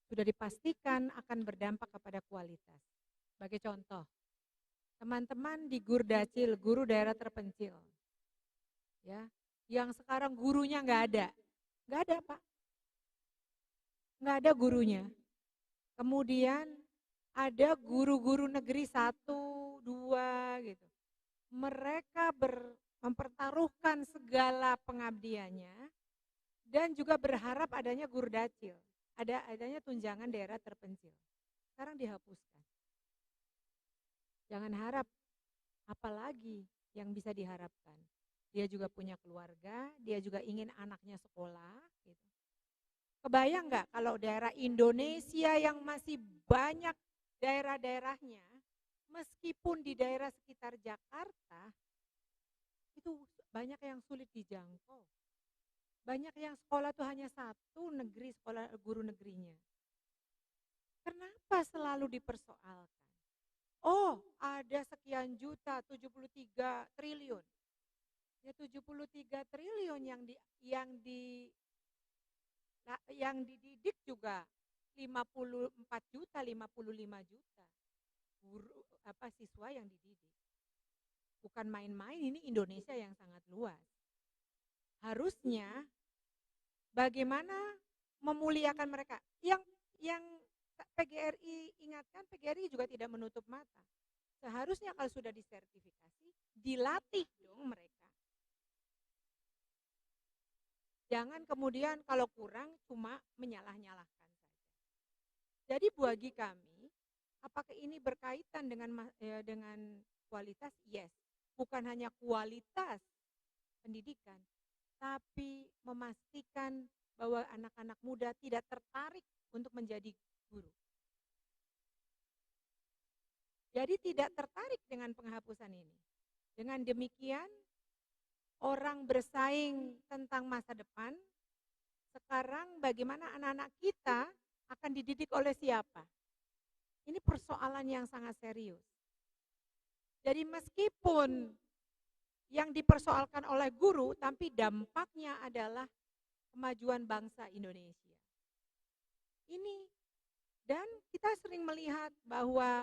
A: sudah dipastikan akan berdampak kepada kualitas. Sebagai contoh, teman-teman di Gurdacil, guru daerah terpencil, ya, yang sekarang gurunya nggak ada Pak, nggak ada gurunya. Kemudian ada guru-guru negeri 1, 2 gitu. Mereka mempertaruhkan segala pengabdiannya dan juga berharap adanya Gurdacil, adanya tunjangan daerah terpencil. Sekarang dihapuskan. Jangan harap, apalagi yang bisa diharapkan. Dia juga punya keluarga, dia juga ingin anaknya sekolah. Gitu. Kebayang nggak kalau daerah Indonesia yang masih banyak daerah-daerahnya, meskipun di daerah sekitar Jakarta, itu banyak yang sulit dijangkau. Banyak yang sekolah tuh hanya 1 negeri, sekolah guru negerinya. Kenapa selalu dipersoalkan? Oh, ada sekian juta, 73 triliun. Ya 73 triliun yang dididik juga 54 juta, 55 juta. Siswa yang dididik. Bukan main-main, ini Indonesia yang sangat luas. Harusnya bagaimana memuliakan mereka. Yang PGRI ingatkan, PGRI juga tidak menutup mata. Seharusnya kalau sudah disertifikasi, dilatih dong mereka. Jangan kemudian kalau kurang cuma menyalah-nyalahkan saja. Jadi bagi kami, apakah ini berkaitan dengan kualitas? Yes. Bukan hanya kualitas pendidikan, tapi memastikan bahwa anak-anak muda tidak tertarik untuk menjadi guru. Jadi tidak tertarik dengan penghapusan ini. Dengan demikian, orang bersaing tentang masa depan, sekarang bagaimana anak-anak kita akan dididik oleh siapa? Ini persoalan yang sangat serius. Jadi meskipun yang dipersoalkan oleh guru, tapi dampaknya adalah kemajuan bangsa Indonesia. Ini, dan kita sering melihat bahwa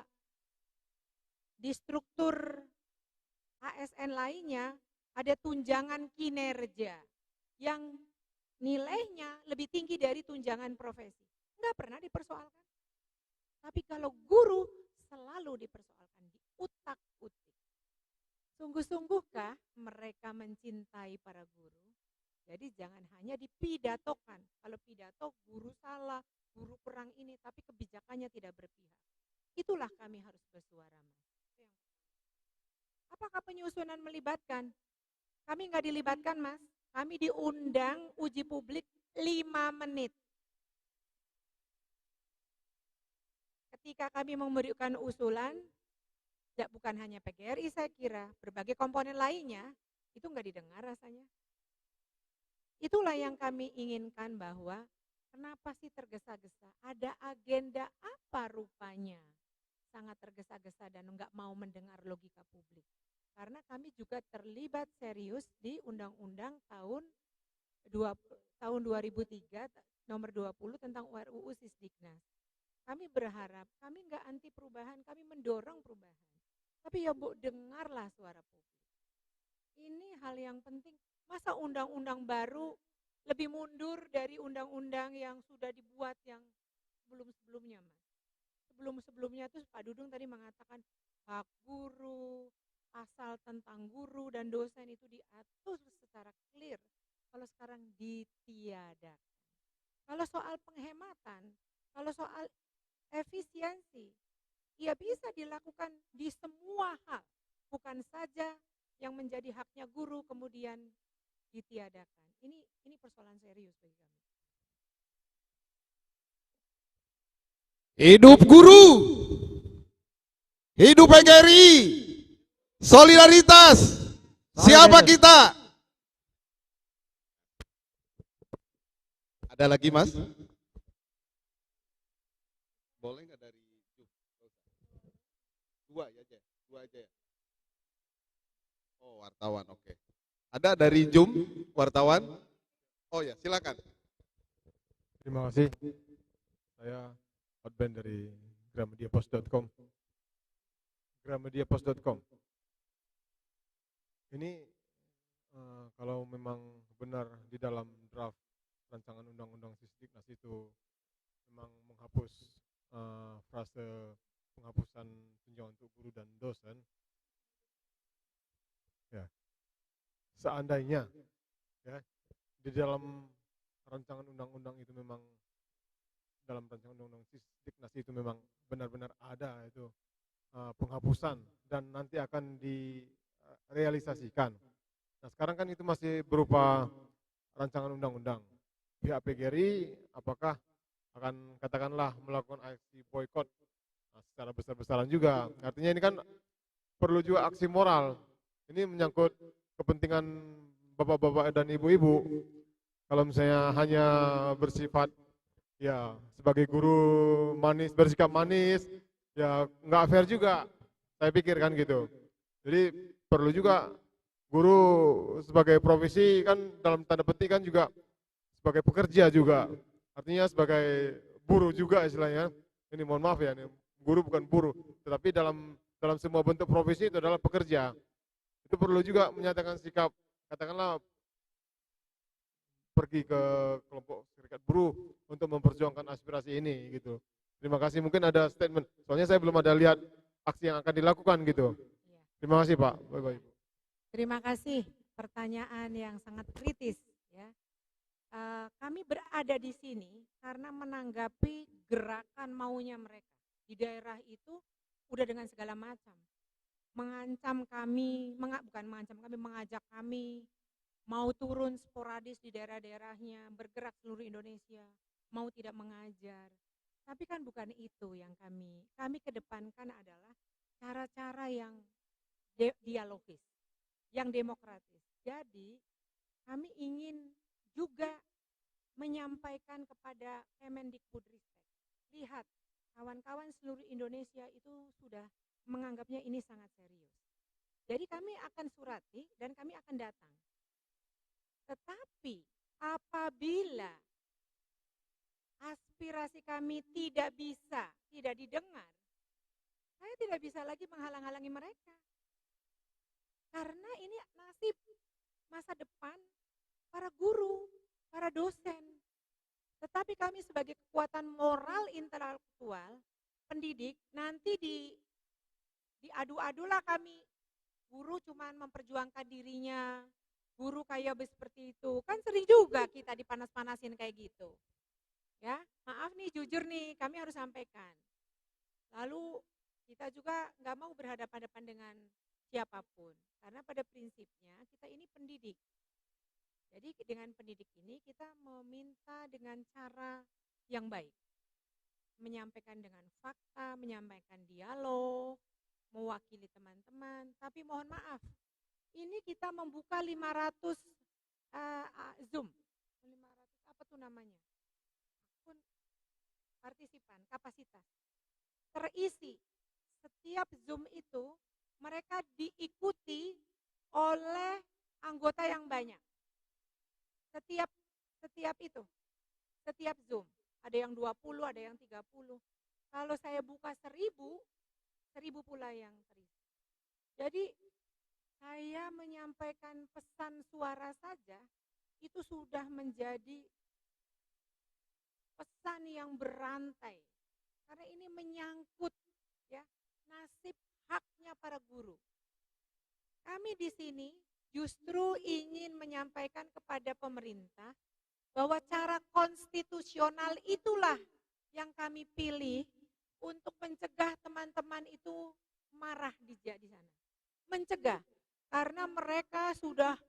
A: di struktur ASN lainnya ada tunjangan kinerja yang nilainya lebih tinggi dari tunjangan profesi. Enggak pernah dipersoalkan. Tapi kalau guru selalu dipersoalkan, diutak-utik. Sungguh-sungguhkah mereka mencintai para guru? Jadi jangan hanya dipidatokan. Kalau pidato guru salah, guru perang ini, tapi kebijakannya tidak berpihak. Itulah kami harus bersuara, Mas. Apakah penyusunan melibatkan? Kami nggak dilibatkan, Mas. Kami diundang uji publik 5 menit. Ketika kami memberikan usulan, bukan hanya PGRI saya kira, berbagai komponen lainnya, itu nggak didengar rasanya. Itulah yang kami inginkan, bahwa kenapa sih tergesa-gesa? Ada agenda apa rupanya? Sangat tergesa-gesa dan nggak mau mendengar logika publik. Karena kami juga terlibat serius di Undang-Undang tahun 2003 nomor 20 tentang RUU Sisdiknas. Kami berharap, kami nggak anti perubahan, kami mendorong perubahan. Tapi ya Bu, dengarlah suara publik. Ini hal yang penting. Masa undang-undang baru lebih mundur dari undang-undang yang sudah dibuat yang sebelum-sebelumnya, Mas. Sebelum-sebelumnya itu Pak Dudung tadi mengatakan hak guru, pasal tentang guru dan dosen itu diatur secara clear. Kalau sekarang ditiadakan. Kalau soal penghematan, kalau soal efisiensi, ya bisa dilakukan di semua hal. Bukan saja yang menjadi haknya guru kemudian ditiadakan. Ini persoalan serius bagi kami.
B: Hidup guru, hidup PGRI, solidaritas. Siapa kita? Ada lagi, Mas? Boleh nggak dari dua aja ya? Oh, wartawan, oke. Ada dari Zoom, wartawan? Oh ya, silakan.
H: Terima kasih. Saya Hotband dari gramediapost.com. gramediapos.com. Ini kalau memang benar di dalam draft rancangan undang-undang Sisdiknas itu memang menghapus frase penghapusan tunjangan untuk guru dan dosen, ya seandainya ya di dalam rancangan undang-undang itu memang dalam rancangan undang-undang Sisdiknas itu memang benar-benar ada itu penghapusan dan nanti akan direalisasikan. Nah sekarang kan itu masih berupa rancangan undang-undang. Pihak PGRI apakah akan katakanlah melakukan aksi boykot secara besar-besaran juga. Artinya ini kan perlu juga aksi moral. Ini menyangkut kepentingan bapak-bapak dan ibu-ibu. Kalau misalnya hanya bersifat ya sebagai guru manis, bersikap manis, ya nggak fair juga. Saya pikir kan gitu. Jadi perlu juga guru sebagai profesi kan dalam tanda petik kan juga sebagai pekerja juga. Artinya sebagai buruh juga istilahnya. Ini mohon maaf ya, ini guru bukan buruh, tetapi dalam semua bentuk profesi itu adalah pekerja. Itu perlu juga menyatakan sikap, katakanlah pergi ke kelompok serikat buruh untuk memperjuangkan aspirasi ini gitu. Terima kasih, mungkin ada statement. Soalnya saya belum ada lihat aksi yang akan dilakukan gitu. Terima kasih Pak. Bye-bye.
A: Terima kasih, pertanyaan yang sangat kritis ya. Kami berada di sini karena menanggapi gerakan maunya mereka. Di daerah itu udah dengan segala macam. Mengancam kami, bukan mengancam kami, mengajak kami mau turun sporadis di daerah-daerahnya, bergerak seluruh Indonesia, mau tidak mengajar. Tapi kan bukan itu yang kami kedepankan adalah cara-cara yang dialogis, yang demokratis. Jadi kami ingin juga menyampaikan kepada Kemendikbudristek, lihat kawan-kawan seluruh Indonesia itu sudah menganggapnya ini sangat serius. Jadi kami akan surati dan kami akan datang. Tetapi apabila aspirasi kami tidak didengar, saya tidak bisa lagi menghalang-halangi mereka. Karena ini nasib masa depan para guru, para dosen. Tetapi kami sebagai kekuatan moral intelektual, pendidik, nanti diadu-adulah kami. Guru cuman memperjuangkan dirinya, guru kayak seperti itu. Kan sering juga kita dipanas-panasin kayak gitu. Ya, maaf nih, jujur nih, kami harus sampaikan. Lalu kita juga nggak mau berhadapan-hadapan dengan siapapun. Karena pada prinsipnya kita ini pendidik. Jadi dengan pendidik ini kita meminta dengan cara yang baik. Menyampaikan dengan fakta, menyampaikan dialog, mewakili teman-teman. Tapi mohon maaf, ini kita membuka 500 Zoom. 500 apa tuh namanya? Akun partisipan, kapasitas. Terisi. Setiap Zoom itu mereka diikuti oleh anggota yang banyak. Setiap Zoom, ada yang 20, ada yang 30. Kalau saya buka 1000 pula yang terisi. Jadi saya menyampaikan pesan suara saja, itu sudah menjadi pesan yang berantai. Karena ini menyangkut ya nasib haknya para guru. Kami di sini justru ingin menyampaikan kepada pemerintah bahwa cara konstitusional itulah yang kami pilih untuk mencegah teman-teman itu marah di sana. Mencegah, karena mereka sudah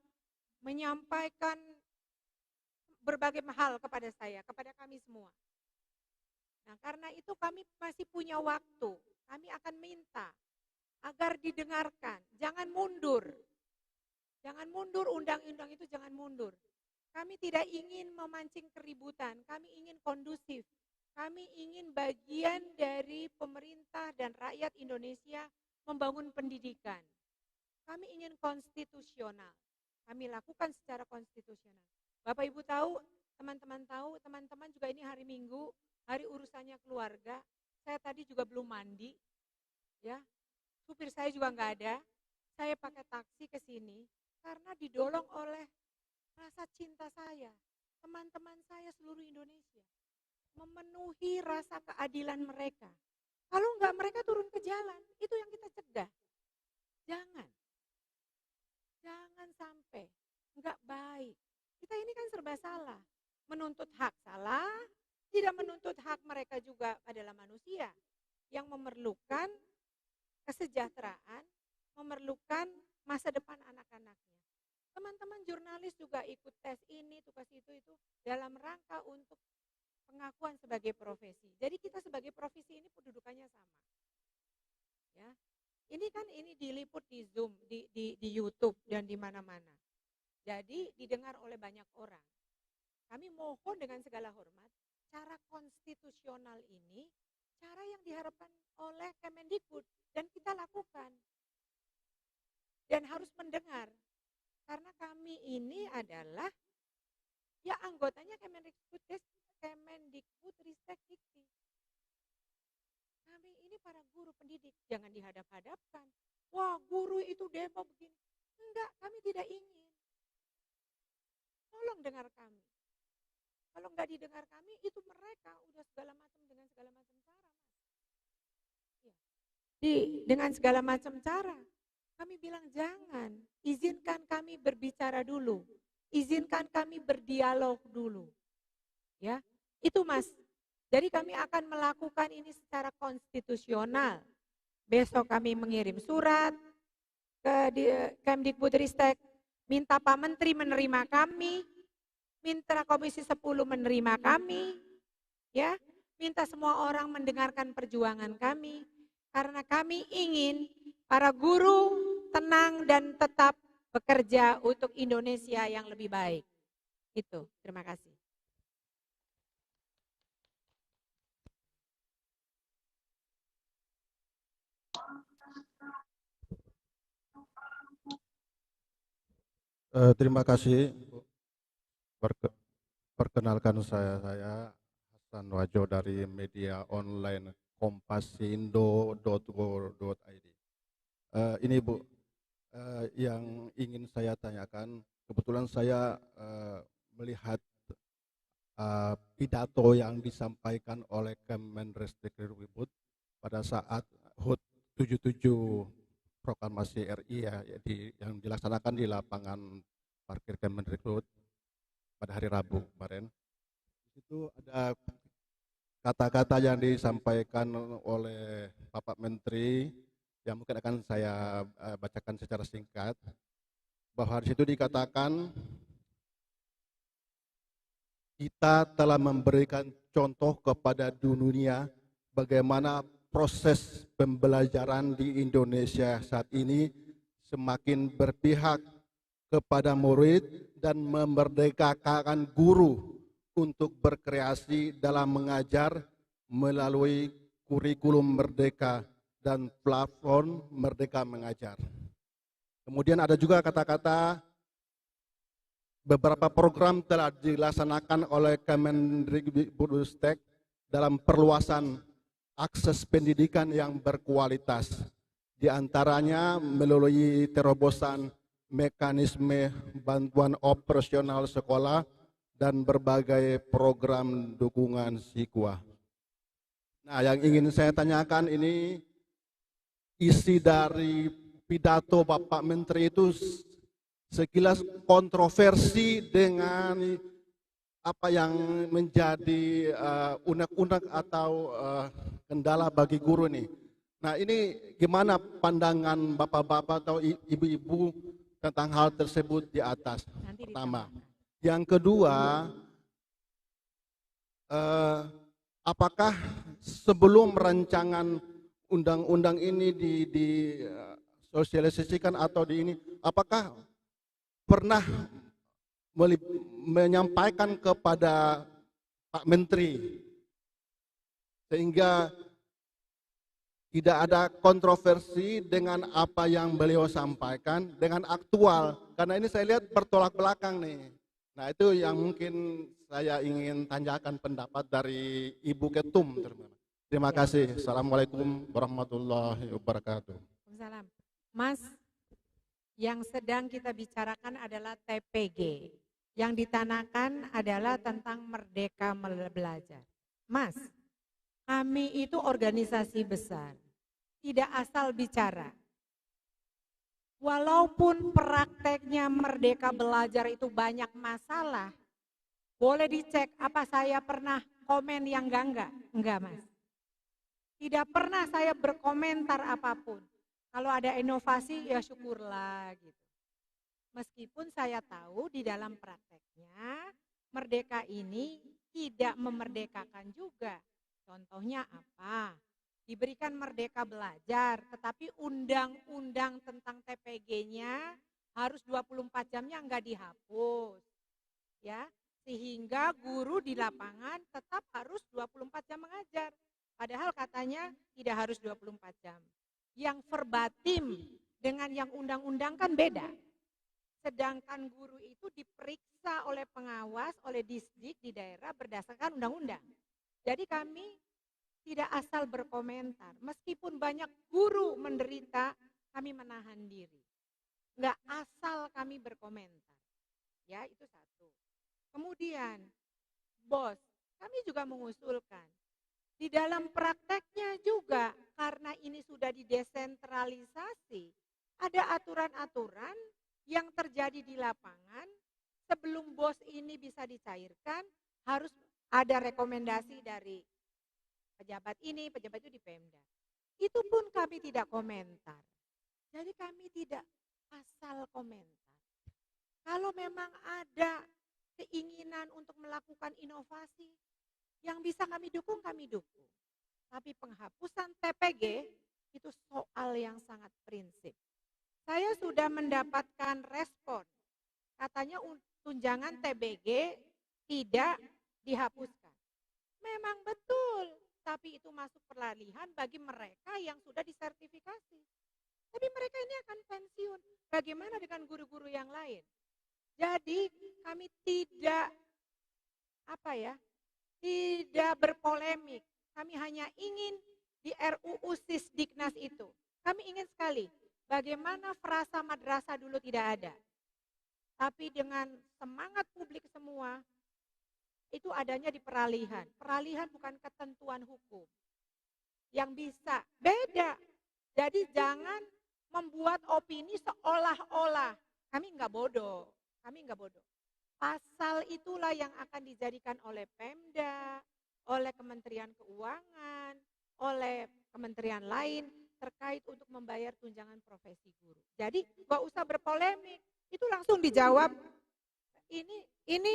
A: menyampaikan berbagai hal kepada saya, kepada kami semua. Nah, karena itu kami masih punya waktu. Kami akan minta agar didengarkan, jangan mundur. Jangan mundur, undang-undang itu jangan mundur. Kami tidak ingin memancing keributan, kami ingin kondusif. Kami ingin bagian dari pemerintah dan rakyat Indonesia membangun pendidikan. Kami ingin konstitusional. Kami lakukan secara konstitusional. Bapak Ibu tahu, teman-teman juga ini hari Minggu, hari urusannya keluarga. Saya tadi juga belum mandi. Ya. supir saya juga nggak ada. Saya pakai taksi ke sini karena didorong oleh rasa cinta saya, teman-teman saya seluruh Indonesia, memenuhi rasa keadilan mereka. Kalau enggak mereka turun ke jalan, itu yang kita cegah. Jangan sampai, enggak baik. Kita ini kan serba salah, menuntut hak salah, tidak menuntut hak mereka juga adalah manusia yang memerlukan kesejahteraan, memerlukan masa depan anak-anaknya. Teman-teman jurnalis juga ikut tes ini, tugas itu dalam rangka untuk pengakuan sebagai profesi. Jadi kita sebagai profesi ini kedudukannya sama. Ya. Ini diliput di Zoom, di YouTube dan di mana-mana. Jadi didengar oleh banyak orang. Kami mohon dengan segala hormat, cara konstitusional ini cara yang diharapkan oleh Kemendikbud dan kita lakukan. Dan harus mendengar. Karena kami ini adalah ya anggotanya Kemendikbud Ristek Dikti. Kami ini para guru pendidik, jangan dihadap-hadapkan. Wah, guru itu demo begini. Enggak, kami tidak ingin. Tolong dengar kami. Kalau enggak didengar kami, itu mereka udah segala macam dengan segala macam cara, Mas. Ya. Dengan segala macam cara. Kami bilang jangan, izinkan kami berbicara dulu. Izinkan kami berdialog dulu. Ya, itu Mas. Jadi kami akan melakukan ini secara konstitusional. Besok kami mengirim surat ke Kemdikbudristek, minta Pak Menteri menerima kami, minta Komisi 10 menerima kami, ya, minta semua orang mendengarkan perjuangan kami, karena kami ingin para guru tenang dan tetap bekerja untuk Indonesia yang lebih baik. Itu, terima kasih.
I: Terima kasih. Perkenalkan saya Hasan Wajo dari media online kompasindo.go.id. Ini Bu, yang ingin saya tanyakan, kebetulan saya melihat pidato yang disampaikan oleh Kemendikbud pada saat HUT 77 proklamasi RI ya, yang dilaksanakan di lapangan parkir Kemendikbud pada hari Rabu kemarin. Itu ada kata-kata yang disampaikan oleh Bapak Menteri yang mungkin akan saya bacakan secara singkat, bahwa di situ dikatakan kita telah memberikan contoh kepada dunia bagaimana proses pembelajaran di Indonesia saat ini semakin berpihak kepada murid dan memerdekakan guru untuk berkreasi dalam mengajar melalui kurikulum merdeka dan platform Merdeka Mengajar. Kemudian ada juga kata-kata beberapa program telah dilaksanakan oleh Kemendikbudristek dalam perluasan akses pendidikan yang berkualitas, di antaranya melalui terobosan mekanisme bantuan operasional sekolah dan berbagai program dukungan siswa. Nah, yang ingin saya tanyakan ini, isi dari pidato Bapak Menteri itu sekilas kontroversi dengan apa yang menjadi unek-unek atau kendala bagi guru nih. Nah, ini gimana pandangan bapak-bapak atau ibu-ibu tentang hal tersebut di atas? Pertama. Yang kedua, apakah sebelum rancangan undang-undang ini disosialisasikan atau di ini, apakah pernah menyampaikan kepada Pak Menteri sehingga tidak ada kontroversi dengan apa yang beliau sampaikan dengan aktual, karena ini saya lihat bertolak belakang nih. Nah, itu yang mungkin saya ingin tanyakan pendapat dari Ibu Ketum. Terima kasih. Assalamualaikum warahmatullahi wabarakatuh.
A: Waalaikumsalam. Mas, yang sedang kita bicarakan adalah TPG. Yang ditanakan adalah tentang merdeka belajar. Mas, kami itu organisasi besar, tidak asal bicara. Walaupun prakteknya merdeka belajar itu banyak masalah, boleh dicek apa saya pernah komen yang enggak? Enggak, Mas. Tidak pernah saya berkomentar apapun. Kalau ada inovasi ya syukurlah gitu. Meskipun saya tahu di dalam prakteknya merdeka ini tidak memerdekakan juga. Contohnya apa? Diberikan merdeka belajar, tetapi undang-undang tentang TPG-nya harus 24 jamnya enggak dihapus. Ya, sehingga guru di lapangan tetap harus 24 jam mengajar. Padahal katanya tidak harus 24 jam. Yang verbatim dengan yang undang-undang kan beda. Sedangkan guru itu diperiksa oleh pengawas, oleh Disdik di daerah berdasarkan undang-undang. Jadi kami tidak asal berkomentar. Meskipun banyak guru menderita, kami menahan diri. Enggak asal kami berkomentar. Ya, itu satu. Kemudian, bos, kami juga mengusulkan. Di dalam prakteknya juga, karena ini sudah didesentralisasi, ada aturan-aturan yang terjadi di lapangan, sebelum bos ini bisa dicairkan, harus ada rekomendasi dari pejabat ini, pejabat itu di Pemda. Itu pun kami tidak komentar. Jadi kami tidak asal komentar. Kalau memang ada keinginan untuk melakukan inovasi, yang bisa kami dukung, kami dukung. Tapi penghapusan TPG itu soal yang sangat prinsip. Saya sudah mendapatkan respon, katanya tunjangan TBG tidak dihapuskan. Memang betul, tapi itu masuk peralihan bagi mereka yang sudah disertifikasi. Tapi mereka ini akan pensiun. Bagaimana dengan guru-guru yang lain? Jadi kami tidak tidak berpolemik. Kami hanya ingin di RUU Sisdiknas itu. Kami ingin sekali bagaimana frasa madrasah dulu tidak ada. Tapi dengan semangat publik semua, itu adanya di peralihan. Peralihan bukan ketentuan hukum. Yang bisa, beda. Jadi jangan membuat opini seolah-olah. Kami enggak bodoh. Pasal itulah yang akan dijadikan oleh Pemda, oleh Kementerian Keuangan, oleh kementerian lain terkait untuk membayar tunjangan profesi guru. Jadi nggak usah berpolemik, itu langsung dijawab. Ini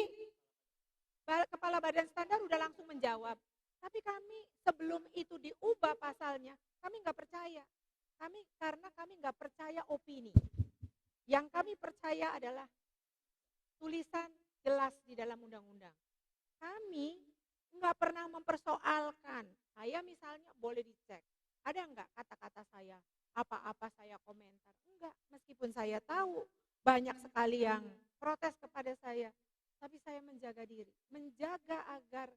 A: Kepala Badan Standar udah langsung menjawab. Tapi kami sebelum itu diubah pasalnya, kami nggak percaya. Karena kami nggak percaya opini. Yang kami percaya adalah tulisan jelas di dalam undang-undang. Kami nggak pernah mempersoalkan. Saya misalnya boleh dicek. Ada enggak kata-kata saya, apa-apa saya komentar? Enggak, meskipun saya tahu banyak sekali yang protes kepada saya. Tapi saya menjaga diri, menjaga agar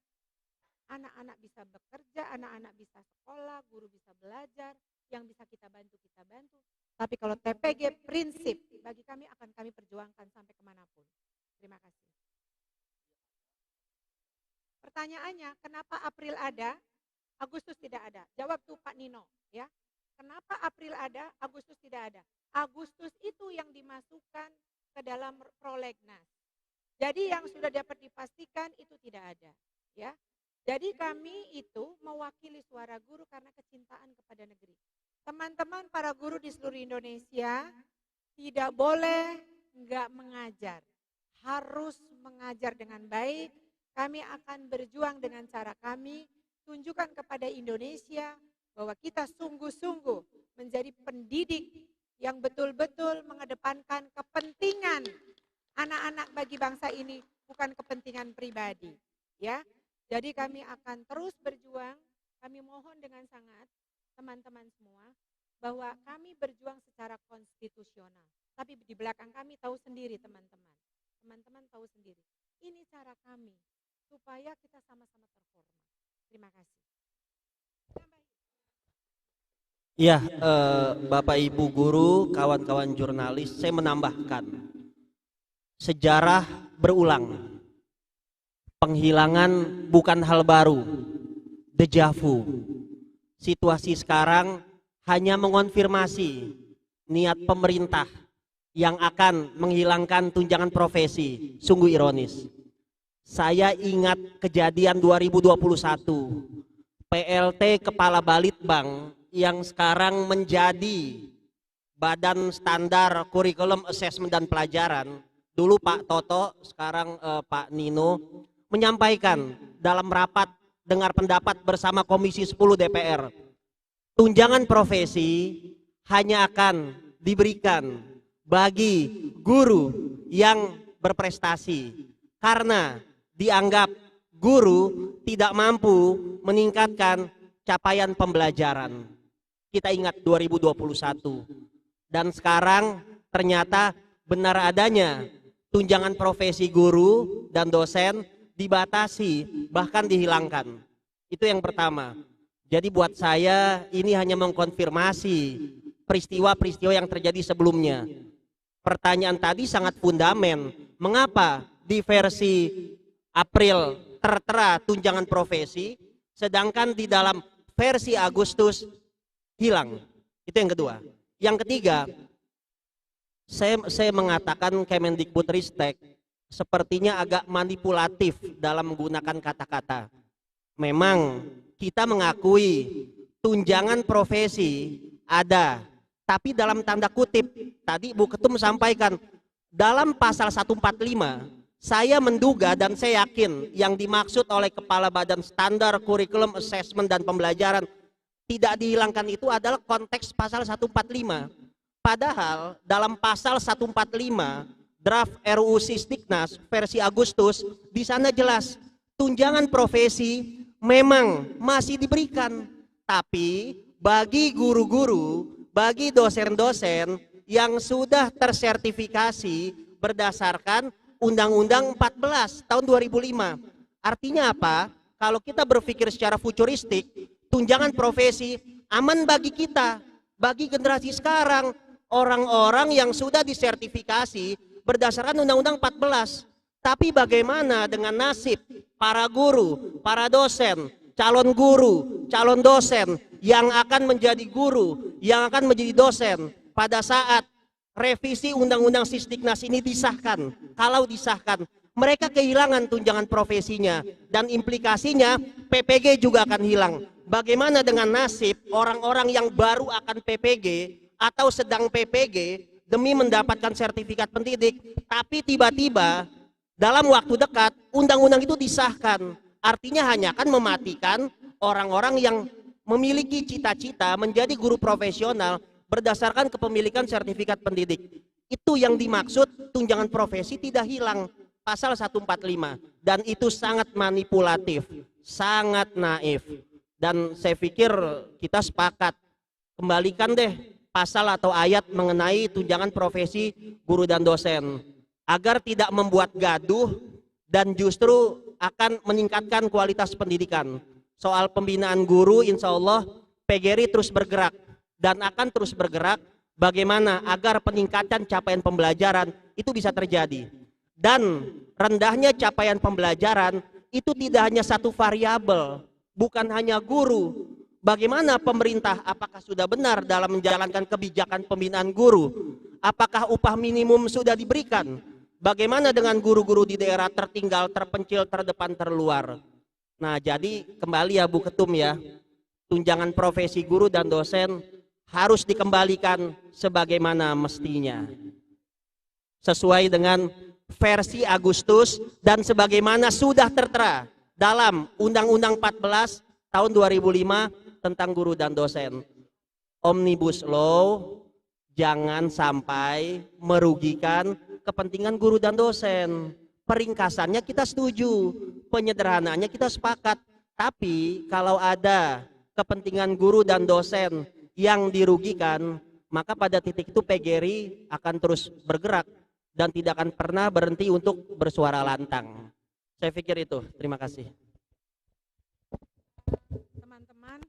A: anak-anak bisa bekerja, anak-anak bisa sekolah, guru bisa belajar, yang bisa kita bantu. Tapi kalau TPG prinsip, bagi kami akan kami perjuangkan sampai kemanapun. Terima kasih. Pertanyaannya, kenapa April ada, Agustus tidak ada? Jawab tuh Pak Nino, ya. Kenapa April ada, Agustus tidak ada? Agustus itu yang dimasukkan ke dalam prolegnas. Jadi yang sudah dapat dipastikan itu tidak ada, ya. Jadi kami itu mewakili suara guru karena kecintaan kepada negeri. Teman-teman para guru di seluruh Indonesia tidak boleh enggak mengajar. Harus mengajar dengan baik. Kami akan berjuang dengan cara kami, tunjukkan kepada Indonesia bahwa kita sungguh-sungguh menjadi pendidik yang betul-betul mengedepankan kepentingan anak-anak bagi bangsa ini, bukan kepentingan pribadi. Ya, jadi kami akan terus berjuang. Kami mohon dengan sangat teman-teman semua bahwa kami berjuang secara konstitusional. Tapi di belakang kami tahu sendiri teman-teman. Teman-teman tahu sendiri. Ini cara kami supaya kita sama-sama terhormat. Terima kasih.
C: Ya, Bapak Ibu guru, kawan-kawan jurnalis, saya menambahkan sejarah berulang. Penghilangan bukan hal baru, deja vu. Situasi sekarang hanya mengonfirmasi niat pemerintah yang akan menghilangkan tunjangan profesi. Sungguh ironis. Saya ingat kejadian 2021, PLT Kepala Balitbang yang sekarang menjadi Badan Standar Kurikulum Assessment dan Pelajaran, dulu Pak Toto, sekarang Pak Nino, menyampaikan dalam rapat dengar pendapat bersama Komisi 10 DPR, tunjangan profesi hanya akan diberikan bagi guru yang berprestasi karena dianggap guru tidak mampu meningkatkan capaian pembelajaran. Kita ingat 2021 dan sekarang ternyata benar adanya tunjangan profesi guru dan dosen dibatasi bahkan dihilangkan. Itu yang pertama. Jadi buat saya ini hanya mengkonfirmasi peristiwa-peristiwa yang terjadi sebelumnya. Pertanyaan tadi sangat fundamen. Mengapa di versi April tertera tunjangan profesi, sedangkan di dalam versi Agustus hilang? Itu yang kedua. Yang ketiga, saya mengatakan Kemendikbudristek sepertinya agak manipulatif dalam menggunakan kata-kata. Memang kita mengakui tunjangan profesi ada, tapi dalam tanda kutip. Tadi Bu Ketum sampaikan dalam pasal 145, saya menduga dan saya yakin yang dimaksud oleh Kepala Badan Standar Kurikulum Assessment dan Pembelajaran tidak dihilangkan itu adalah konteks pasal 145. Padahal dalam pasal 145 draft RUU Sisdiknas versi Agustus, di sana jelas tunjangan profesi memang masih diberikan, tapi bagi guru-guru, bagi dosen-dosen yang sudah tersertifikasi berdasarkan Undang-Undang 14 tahun 2005. Artinya apa? Kalau kita berpikir secara futuristik, tunjangan profesi aman bagi kita, bagi generasi sekarang, orang-orang yang sudah disertifikasi berdasarkan Undang-Undang 14. Tapi bagaimana dengan nasib para guru, para dosen, calon guru, calon dosen yang akan menjadi guru, yang akan menjadi dosen pada saat revisi Undang-Undang Sisdiknas ini disahkan? Kalau disahkan, mereka kehilangan tunjangan profesinya dan implikasinya PPG juga akan hilang. Bagaimana dengan nasib orang-orang yang baru akan PPG atau sedang PPG demi mendapatkan sertifikat pendidik, tapi tiba-tiba dalam waktu dekat undang-undang itu disahkan? Artinya hanya akan mematikan orang-orang yang memiliki cita-cita menjadi guru profesional berdasarkan kepemilikan sertifikat pendidik. Itu yang dimaksud tunjangan profesi tidak hilang, pasal 145, dan itu sangat manipulatif, sangat naif. Dan saya pikir kita sepakat, kembalikan deh pasal atau ayat mengenai tunjangan profesi guru dan dosen agar tidak membuat gaduh dan justru akan meningkatkan kualitas pendidikan. Soal pembinaan guru, insya Allah PGRI terus bergerak dan akan terus bergerak bagaimana agar peningkatan capaian pembelajaran itu bisa terjadi. Dan rendahnya capaian pembelajaran itu tidak hanya satu variabel, bukan hanya guru. Bagaimana pemerintah, apakah sudah benar dalam menjalankan kebijakan pembinaan guru? Apakah upah minimum sudah diberikan? Bagaimana dengan guru-guru di daerah tertinggal, terpencil, terdepan, terluar? Nah, jadi kembali ya Bu Ketum ya, tunjangan profesi guru dan dosen harus dikembalikan sebagaimana mestinya. Sesuai dengan versi Agustus dan sebagaimana sudah tertera dalam Undang-Undang 14 tahun 2005 tentang guru dan dosen. Omnibus Law jangan sampai merugikan kepentingan guru dan dosen. Peringkasannya kita setuju, penyederhanaannya kita sepakat. Tapi kalau ada kepentingan guru dan dosen yang dirugikan, maka pada titik itu PGRI akan terus bergerak dan tidak akan pernah berhenti untuk bersuara lantang. Saya pikir itu. Terima kasih.
A: Teman-teman,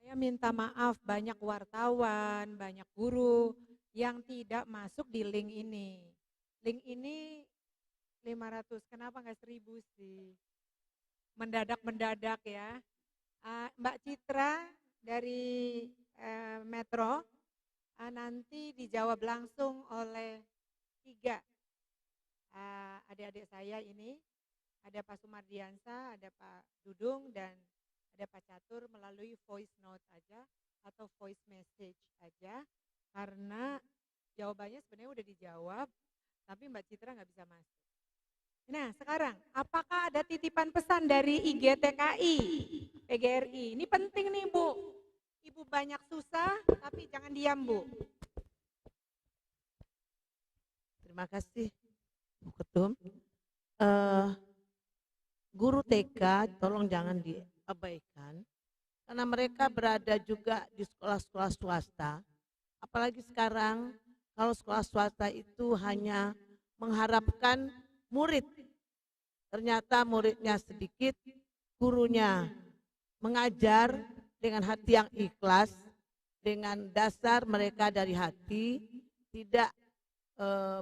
A: saya Saya minta maaf banyak wartawan, banyak guru yang tidak masuk di link ini. Link ini 500, kenapa nggak 1000 sih? Mendadak ya. Mbak Citra dari Metro nanti dijawab langsung oleh 3 adik-adik saya ini. Ada Pak Sumardiansa, ada Pak Dudung, dan ada Pak Catur melalui voice note aja atau voice message aja. Karena jawabannya sebenarnya udah dijawab, tapi Mbak Citra nggak bisa masuk. Nah sekarang, apakah ada titipan pesan dari IGTKI, PGRI? Ini penting nih Bu. Ibu banyak susah, tapi jangan diam Bu.
J: Terima kasih Bu Ketum. Guru TK tolong jangan diabaikan, karena mereka berada juga di sekolah-sekolah swasta. Apalagi sekarang kalau sekolah swasta itu hanya mengharapkan murid. Ternyata muridnya sedikit, gurunya mengajar dengan hati yang ikhlas, dengan dasar mereka dari hati, tidak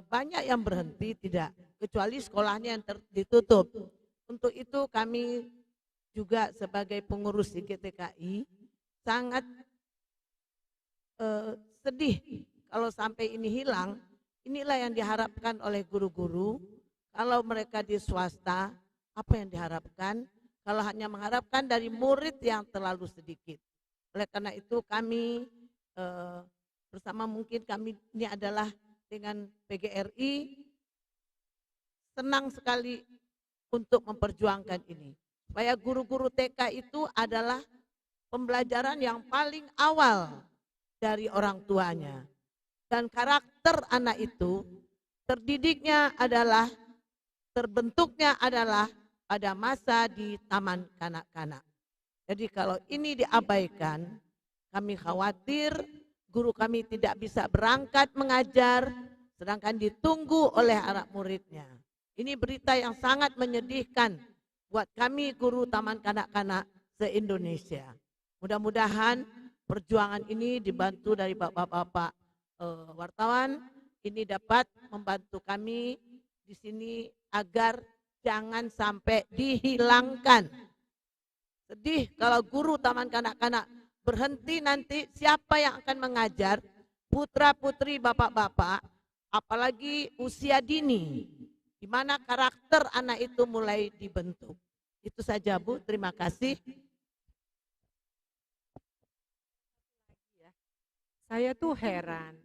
J: banyak yang berhenti, tidak, kecuali sekolahnya yang ditutup. Untuk itu kami juga sebagai pengurus IGTKI sangat sedih kalau sampai ini hilang. Inilah yang diharapkan oleh guru-guru. Kalau mereka di swasta, apa yang diharapkan? Kalau hanya mengharapkan dari murid yang terlalu sedikit. Oleh karena itu kami bersama, mungkin kami ini adalah dengan PGRI senang sekali untuk memperjuangkan ini. Supaya guru-guru TK itu adalah pembelajaran yang paling awal dari orang tuanya. Dan karakter anak itu terdidiknya adalah, terbentuknya adalah pada masa di taman kanak-kanak. Jadi kalau ini diabaikan, kami khawatir guru kami tidak bisa berangkat mengajar, sedangkan ditunggu oleh anak muridnya. Ini berita yang sangat menyedihkan buat kami guru taman kanak-kanak se-Indonesia. Mudah-mudahan perjuangan ini dibantu dari bapak-bapak wartawan, ini dapat membantu kami di sini agar jangan sampai dihilangkan. Sedih kalau guru taman kanak-kanak berhenti, nanti siapa yang akan mengajar putra-putri bapak-bapak, apalagi usia dini, di mana karakter anak itu mulai dibentuk. Itu saja Bu, terima kasih.
A: Saya tuh heran.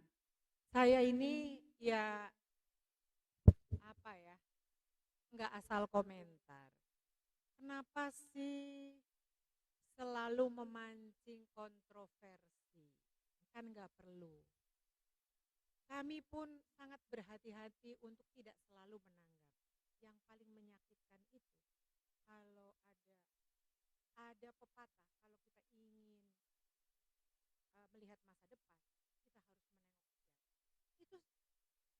A: Saya ini ya apa ya, nggak asal komentar. Kenapa sih selalu memancing kontroversi? Kan nggak perlu. Kami pun sangat berhati-hati untuk tidak selalu menanggap. Yang paling menyakitkan itu kalau ada pepatah, kalau kita ingin melihat masa depan, kita harus menengok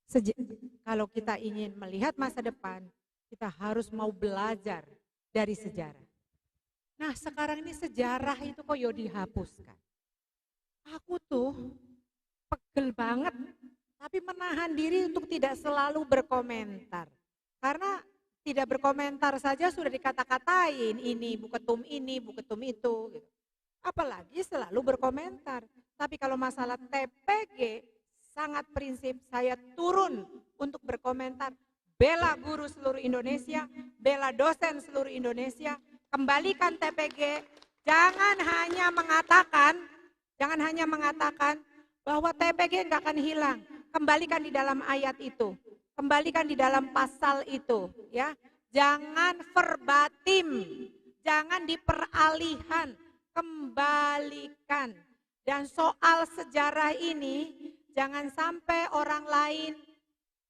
A: sejarah. Kalau kita ingin melihat masa depan, kita harus mau belajar dari sejarah. Nah sekarang ini sejarah itu kok ya dihapuskan. Aku tuh pegel banget, tapi menahan diri untuk tidak selalu berkomentar. Karena tidak berkomentar saja sudah dikata-katain, ini Bu Ketum itu. Gitu. Apalagi selalu berkomentar. Tapi kalau masalah TPG, sangat prinsip, saya turun untuk berkomentar. Bela guru seluruh Indonesia, bela dosen seluruh Indonesia, kembalikan TPG. Jangan hanya mengatakan bahwa TPG nggak akan hilang. Kembalikan di dalam ayat itu, kembalikan di dalam pasal itu, ya. Jangan verbatim, jangan diperalihan, kembalikan. Dan soal sejarah ini, jangan sampai orang lain,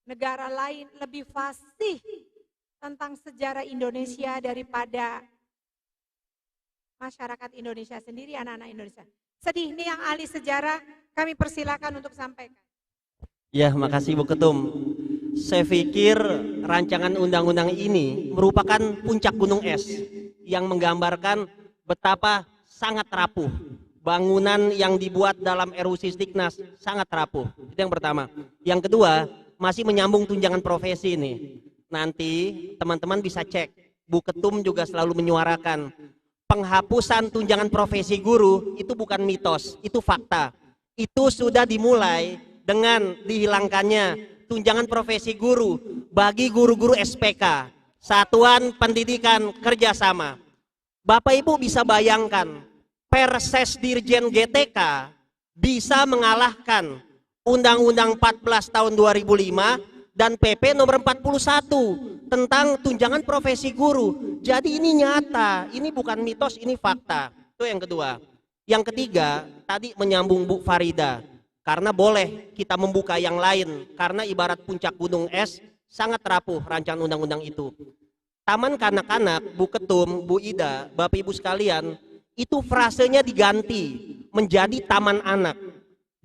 A: negara lain lebih fasih tentang sejarah Indonesia daripada masyarakat Indonesia sendiri, anak-anak Indonesia. Sedih, ini yang ahli sejarah kami persilakan untuk sampaikan.
C: Ya, makasih Bu Ketum. Saya pikir rancangan undang-undang ini merupakan puncak gunung es yang menggambarkan betapa sangat rapuh bangunan yang dibuat dalam RUU Sisdiknas sangat rapuh. Itu yang pertama. Yang kedua, masih menyambung tunjangan profesi ini. Nanti teman-teman bisa cek, Bu Ketum juga selalu menyuarakan penghapusan tunjangan profesi guru itu bukan mitos, itu fakta. Itu sudah dimulai dengan dihilangkannya tunjangan profesi guru bagi guru-guru SPK, Satuan Pendidikan Kerjasama. Bapak Ibu bisa bayangkan, Perses Dirjen GTK bisa mengalahkan Undang-Undang 14 tahun 2005 dan PP nomor 41 tentang tunjangan profesi guru. Jadi ini nyata, ini bukan mitos, ini fakta. Itu yang kedua. Yang ketiga, tadi menyambung Bu Farida, karena boleh kita membuka yang lain, karena ibarat puncak gunung es, sangat rapuh rancangan undang-undang itu. Taman kanak-kanak, Bu Ketum, Bu Ida, Bapak Ibu sekalian, itu frasenya diganti menjadi taman anak.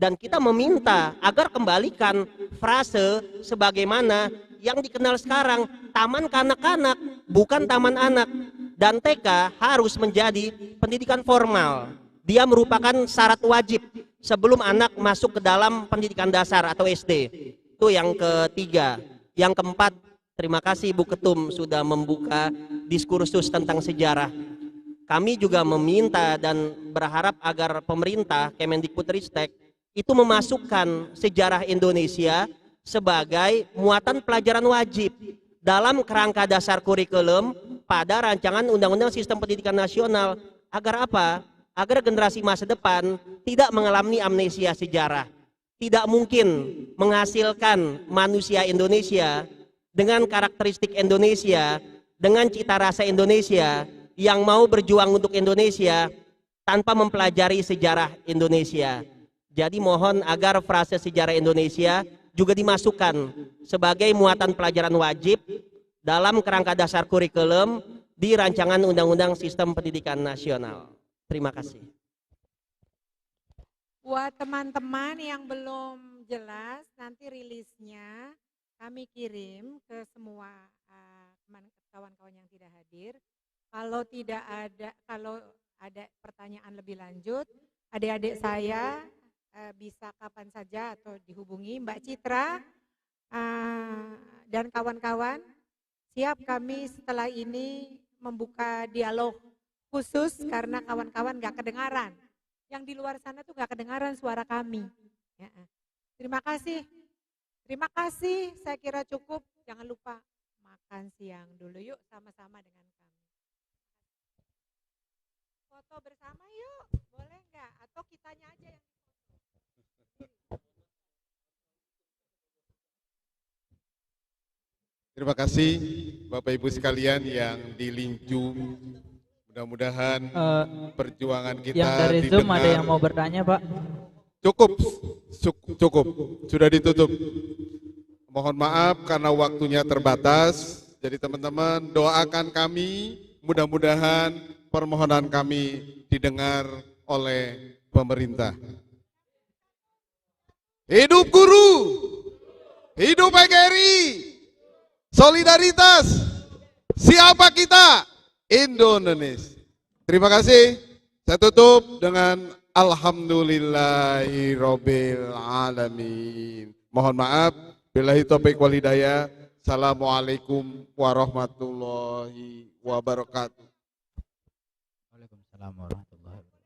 C: Dan kita meminta agar kembalikan frase sebagaimana yang dikenal sekarang, taman kanak-kanak, bukan taman anak. Dan TK harus menjadi pendidikan formal. Dia merupakan syarat wajib sebelum anak masuk ke dalam pendidikan dasar atau SD. Itu yang ketiga. Yang keempat, terima kasih Bu Ketum sudah membuka diskursus tentang sejarah. Kami juga meminta dan berharap agar pemerintah Kemendikbudristek itu memasukkan sejarah Indonesia sebagai muatan pelajaran wajib dalam kerangka dasar kurikulum pada rancangan Undang-Undang Sistem Pendidikan Nasional. Agar apa? Agar generasi masa depan tidak mengalami amnesia sejarah. Tidak mungkin menghasilkan manusia Indonesia dengan karakteristik Indonesia, dengan cita rasa Indonesia, yang mau berjuang untuk Indonesia tanpa mempelajari sejarah Indonesia. Jadi mohon agar frase sejarah Indonesia juga dimasukkan sebagai muatan pelajaran wajib dalam kerangka dasar kurikulum di rancangan Undang-Undang Sistem Pendidikan Nasional. Terima kasih.
A: Buat teman-teman yang belum jelas, nanti rilisnya kami kirim ke semua kawan-kawan yang tidak hadir. Kalau ada pertanyaan lebih lanjut, adik-adik saya bisa kapan saja atau dihubungi Mbak Citra dan kawan-kawan. Siap kami setelah ini membuka dialog khusus karena kawan-kawan gak kedengaran. Yang di luar sana tuh gak kedengaran suara kami. Ya. Terima kasih. Terima kasih, saya kira cukup. Jangan lupa makan siang dulu yuk sama-sama dengan kami. Foto bersama yuk, boleh nggak? Atau kitanya aja yang
B: Terima kasih Bapak Ibu sekalian yang di Linju. Mudah-mudahan perjuangan kita
K: yang dari
B: didengar.
K: Zoom ada yang mau bertanya, Pak?
B: Cukup, sudah ditutup. Mohon maaf karena waktunya terbatas. Jadi teman-teman doakan kami, mudah-mudahan permohonan kami didengar oleh pemerintah. Hidup guru, hidup PGRI, solidaritas, siapa kita? Indonesia. Terima kasih. Saya tutup dengan alhamdulillahirabbil alamin. Mohon maaf, billahi taufiq wal hidayah. Assalamualaikum warahmatullahi wabarakatuh.
K: Waalaikumsalam warahmatullahi wabarakatuh.